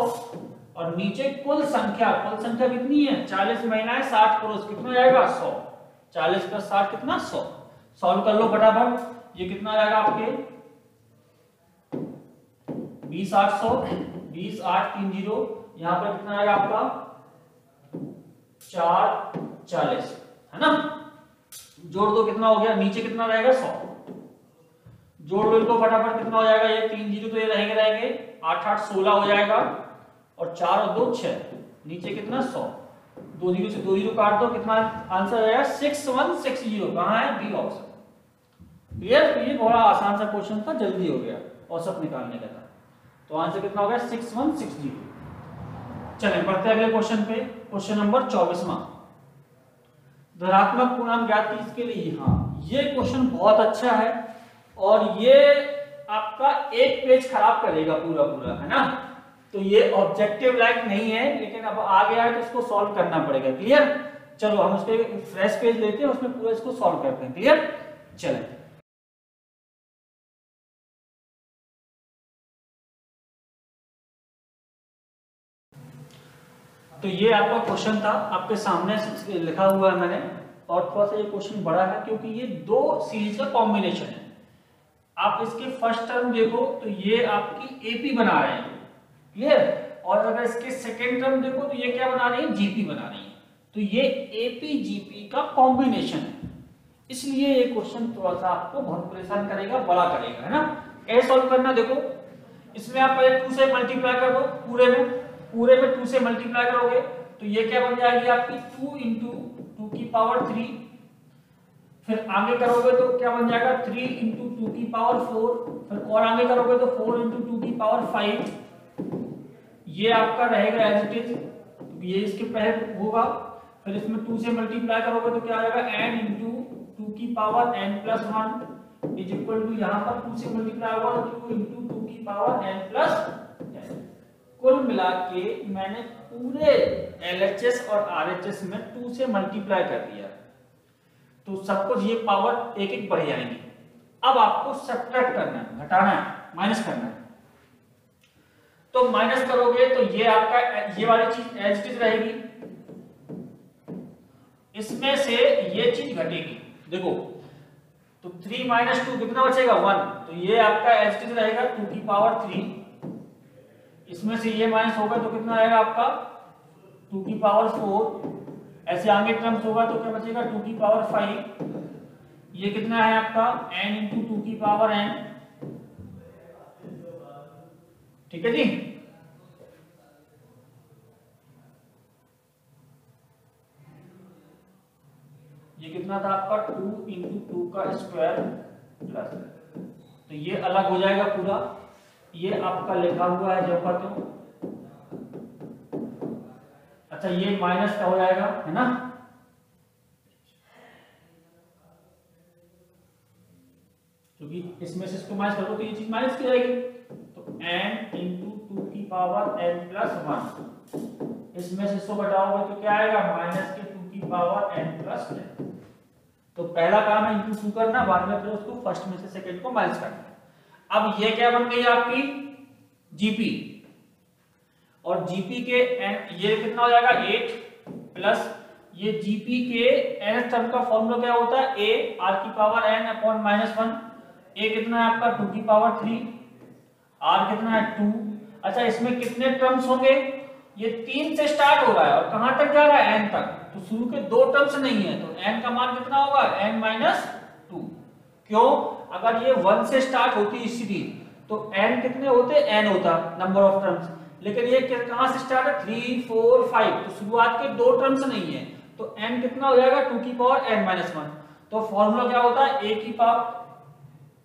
और नीचे कुल संख्या कितनी है 40 महिलाएं 60 पुरुष, कितना जाएगा 100। 40 + 60 कितना 100। सॉल्व कर लो फटाफट, ये कितना आएगा आपके 20,800, 20,830, यहां पर कितना आएगा आपका 440, है ना। जोड़ दो कितना हो गया, नीचे कितना रहेगा 100, जोड़ लो इनको फटाफट, कितना हो जाएगा ये 3 0 तो ये रहेंगे 8 8 16 हो जाएगा, और 4 और 2 6, नीचे कितना 100, 2 0 से 2 0 काट दो, कितना आंसर आएगा 6160। कहां है बी ऑप्शन। क्लियर, तो ये बड़ा आसान सा क्वेश्चन था, जल्दी हो गया, औसत निकालने का था। तो आंसर कितना हो गया 6160। चलें बढ़ते हैं अगले क्वेश्चन पे। क्वेश्चन नंबर 24वां। धनात्मक पूर्णांक ज्ञात कीजिए के लिए। हाँ, ये क्वेश्चन बहुत अच्छा है और ये आपका एक पेज खराब करेगा पूरा, है ना। तो ये ऑब्जेक्टिव लाइक नहीं है, लेकिन अब आ गया है तो इसको सॉल्व करना पड़ेगा। क्लियर, चलो हम उसके फ्रेश पेज लेते हैं, उसमें पूरा इसको सॉल्व करते हैं। क्लियर? चलें। तो ये आपका क्वेश्चन था, आपके सामने लिखा हुआ है मैंने, और थोड़ा सा ये क्वेश्चन बड़ा है क्योंकि ये दो सीरीज का कॉम्बिनेशन है। आप इसके फर्स्ट टर्म देखो तो ये आपकी एपी बना रहे हैं, क्लियर? और अगर इसके सेकेंड टर्म देखो तो ये क्या बना रही है, जीपी बना रही है। तो ये एपी जीपी का कॉम्बिनेशन है, इसलिए ये क्वेश्चन थोड़ा सा आपको बहुत परेशान करेगा, बड़ा करेगा, है ना? कैसे सॉल्व करना, देखो इसमें आप पहले 2 से मल्टीप्लाई कर दो, पूरे में 2 से मल्टीप्लाई करोगे तो ये क्या बन जाएगी आपकी 2 इंटू 2 की पावर 3, फिर आगे करोगे तो क्या बन जाएगा 3 इंटू 2 की पावर 4, फिर और आगे करोगे तो 4 इंटू 2 की पावर 5। ये आपका रहेगा एज इट इज, ये इसके पहले होगा। फिर इसमें 2 से मल्टीप्लाई करोगे तो क्या आ जाएगा n इंटू 2 की power n plus 1 is equal to, यहाँ पर 2 से मल्टीप्लाई होगा तो 2 इंटू 2 की पावर n प्लस 10। कुल मिला के मैंने पूरे LHS और RHS में 2 से मल्टीप्लाई कर दिया, तो सब कुछ ये पावर एक एक बढ़ जाएंगी। अब आपको सब्ट्रैक्ट करना है, घटाना है, माइनस करना है। तो माइनस करोगे तो ये आपका ये वाली चीज एज इट इज रहेगी, इसमें से ये चीज घटेगी। देखो तो 3 माइनस 2 कितना बचेगा 1, तो ये आपका एज इट इज रहेगा 2 की पावर 3, इसमें से ये माइनस होगा तो कितना आएगा आपका 2 की पावर 4, ऐसे आगे टर्म्स होगा तो क्या बचेगा 2 की पावर 5, ये कितना है आपका n इंटू 2 की पावर n। ठीक है जी, ये कितना था आपका 2 इंटू 2 का स्क्वायर प्लस, तो ये अलग हो जाएगा पूरा, ये आपका लिखा हुआ है जब तो, अच्छा ये माइनस का हो जाएगा, है ना? क्योंकि इसमें से इसको माइनस करो तो ये चीज माइनस की जाएगी, तो n इंटू 2 की पावर n प्लस 1, इसमें से इसको घटाओगे तो क्या आएगा माइनस के 2 की पावर n प्लस 10। तो पहला काम है इंटू 2 करना, बाद में फिर उसको फर्स्ट में से सेकंड को माइनस करना। अब ये क्या बन गई आपकी जीपी, और जीपी के ये कितना हो जाएगा 8 प्लस ये जीपी के nth टर्म का फॉर्मूला क्या होता है a r की power n upon minus 1। a कितना है आपका 2 की पावर 3, r कितना है 2। अच्छा इसमें कितने टर्म्स होंगे, ये 3 से स्टार्ट हो रहा है और कहां तक जा रहा है n तक, तो शुरू के 2 टर्म्स नहीं है, तो n का मान कितना होगा n माइनस 2। क्यों, अगर ये 1 से स्टार्ट होती सीरीज तो n कितने होते, n होता नंबर ऑफ टर्म्स, लेकिन ये कहां से स्टार्ट है 3 4 5, तो शुरुआत के 2 टर्म्स नहीं है, तो n कितना हो जाएगा 2 की पावर n माइनस 1। तो फॉर्मूला क्या होता है a की पावर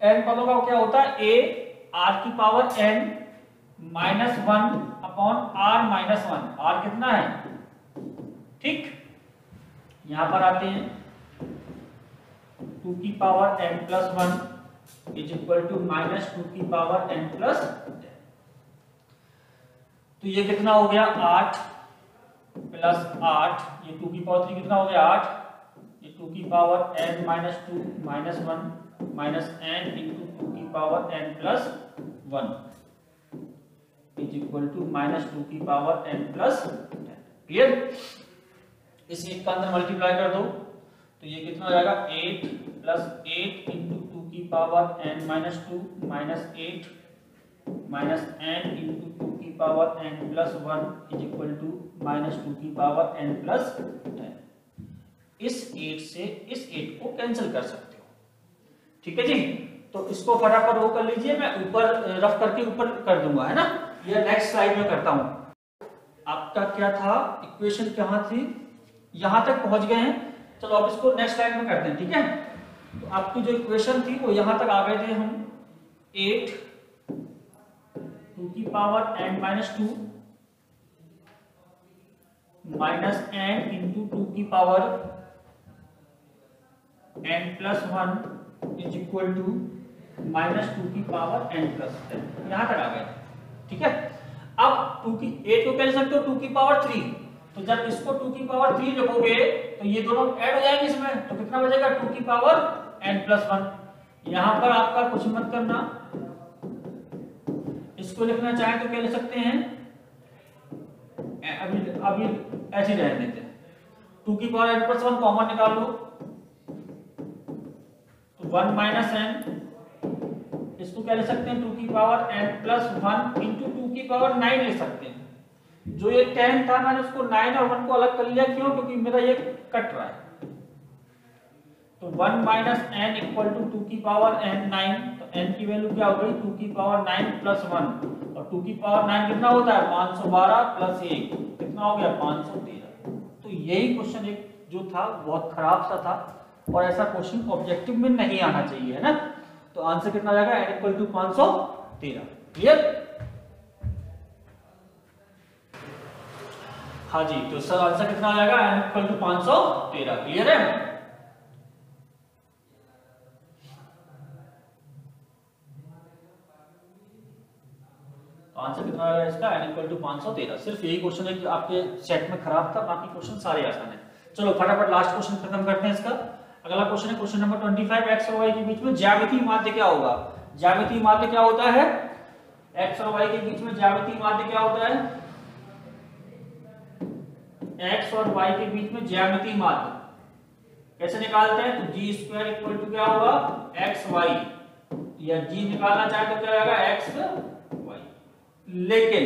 n पदों का क्या होता है a r की power n minus 1 upon r minus 1, r कितना है, ठीक। यहां पर आते हैं 2 की power n plus 1 is equal to minus 2 की पावर n प्लस 10। तो ये कितना हो गया 8 प्लस 8, ये 2 की पावर 3 कितना हो गया 8, ये 2 की power n minus 2 minus 1 minus n into 2 की power n plus 1 is equal to minus 2 की पावर n प्लस 10। क्लियर? इस एक का अंदर मल्टीप्लाई कर दो तो ये कितना हो जाएगा 8 प्लस 8 इंटू 2 की power n minus 2 minus 8 minus n into 2 की power n plus 1 is equal to minus 2 की पावर n प्लस 10। इस 8 से इस 8 को कैंसिल कर सकते हो, ठीक है जी। तो इसको फटाफट वो कर लीजिए, मैं ऊपर रफ करके ऊपर कर दूंगा, है ना, ये नेक्स्ट स्लाइड में करता हूं। आपका क्या था इक्वेशन, कहां थी, यहां तक पहुंच गए हैं। चलो अब इसको नेक्स्ट स्लाइड में करते हैं, ठीक है। तो आपकी जो इक्वेशन थी वो यहां तक आ गए थे हम, 8 2 की power n minus 2 minus n into 2 की power n plus 1 is equal to minus 2 की पावर n प्लस 10। यहां तक आ गए, ठीक है। अब 2 की 8 को कह सकते हो 2 की पावर 3, तो जब इसको 2 की पावर 3 रखोगे तो ये दोनों ऐड हो जाएंगे इसमें, तो कितना बचेगा 2 की पावर n+1। यहां पर आपका कुछ मत करना, इसको लिखना चाहे तो क्या लिख सकते हैं, अभी ऐसे ही रहने देते हैं, 2 की पावर n+1 कॉमन निकाल लो तो 1 - n, इसको क्या लिख सकते हैं 2 की पावर n+1 इंटू 2 की पावर 9 लिख सकते हैं। जो ये 10 था मैंने उसको 9 और 1 को अलग कर लिया, क्यों, क्योंकि मेरा ये कट रहा है। तो 1 - n इक्वल टू 2 की पावर n9, तो n की वैल्यू क्या हो गई 2 की पावर 9 + 1, और 2 की पावर 9 कितना होता है 512 + 1 कितना हो गया 513। तो यही क्वेश्चन एक जो था बहुत खराब सा था, और ऐसा क्वेश्चन ऑब्जेक्टिव में नहीं आना चाहिए, है ना। तो आंसर कितना आ जाएगा n इक्वल टू 513। क्लियर? हाँ जी, तो सर आंसर कितना आ जाएगा n इक्वल टू 513। क्लियर है? तो आंसर कितना आएगा इसका n इक्वल टू 513। सिर्फ यही क्वेश्चन है कि आपके सेट में खराब था, बाकी क्वेश्चन सारे आसान है। चलो फटाफट लास्ट क्वेश्चन खत्म करते हैं इसका। अगला क्वेश्चन है क्वेश्चन नंबर 25, x और y के बीच में ज्यामितीय माध्य क्या होगा। ज्यामितीय माध्य क्या होता है, x और y के बीच में ज्यामितीय माध्य क्या होता है, x और y के बीच में ज्यामितीय माध्य कैसे निकालते हैं, तो g² इक्वल टू क्या होगा xy, या g निकालना चाहे तो क्या आएगा xy। लेकिन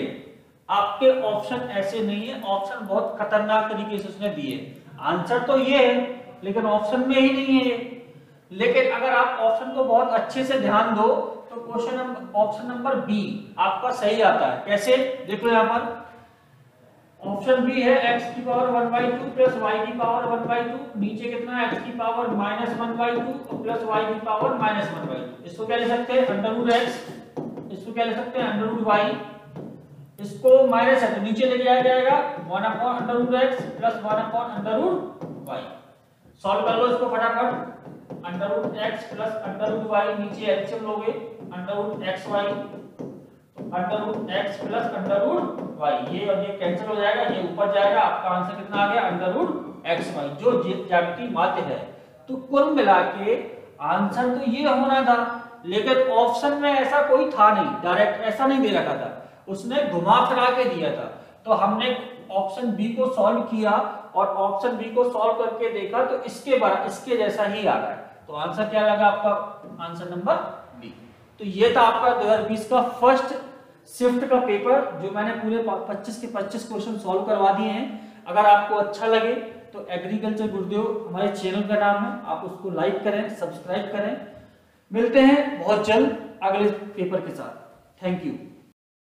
आपके ऑप्शन ऐसे नहीं है, ऑप्शन बहुत खतरनाक तरीके से उसने दिए। आंसर तो ये है लेकिन ऑप्शन में ही नहीं है ये। लेकिन अगर आप ऑप्शन को बहुत अच्छे से ध्यान दो तो क्वेश्चन ऑप्शन नंबर बी आपका सही आता है। कैसे, देखो यहां पर ऑप्शन बी है x की पावर 1/2 प्लस y की पावर 1/2, नीचे कितना है x की पावर -1/2 प्लस y की पावर -1/2। इसको क्या लिख सकते हैं √x, इसको क्या लिख सकते हैं √y, इसको माइनस है तो नीचे ले जाया जाएगा 1/√x प्लस 1/√y। सॉल्व कर लो इसको फटाफट, √x प्लस √y, नीचे एलसीएम लोगे √xy, √x प्लस √y, ये और ये कैंसिल हो जाएगा, ये ऊपर जाएगा, आपका आंसर कितना आ गया √xy जो ज्यामितीय माध्य है। तो कुल मिला के आंसर तो ये होना था, लेकिन ऑप्शन में ऐसा कोई था नहीं, डायरेक्ट ऐसा नहीं दे रखा था, उसने घुमा फिरा के दिया था। तो हमने ऑप्शन बी को सॉल्व किया और ऑप्शन बी को सॉल्व करके देखा तो इसके जैसा ही आ रहा है। तो आंसर क्या लगा आपका, आंसर नंबर बी। तो ये था आपका 2020 का फर्स्ट शिफ्ट का पेपर, जो मैंने पूरे 25 के 25 क्वेश्चन सॉल्व करवा दिए हैं। अगर आपको अच्छा लगे तो एग्रीकल्चर गुरुदेव हमारे चैनल का नाम है, आप उसको लाइक करें, सब्सक्राइब करें। मिलते हैं बहुत जल्द अगले पेपर के साथ। Thank you.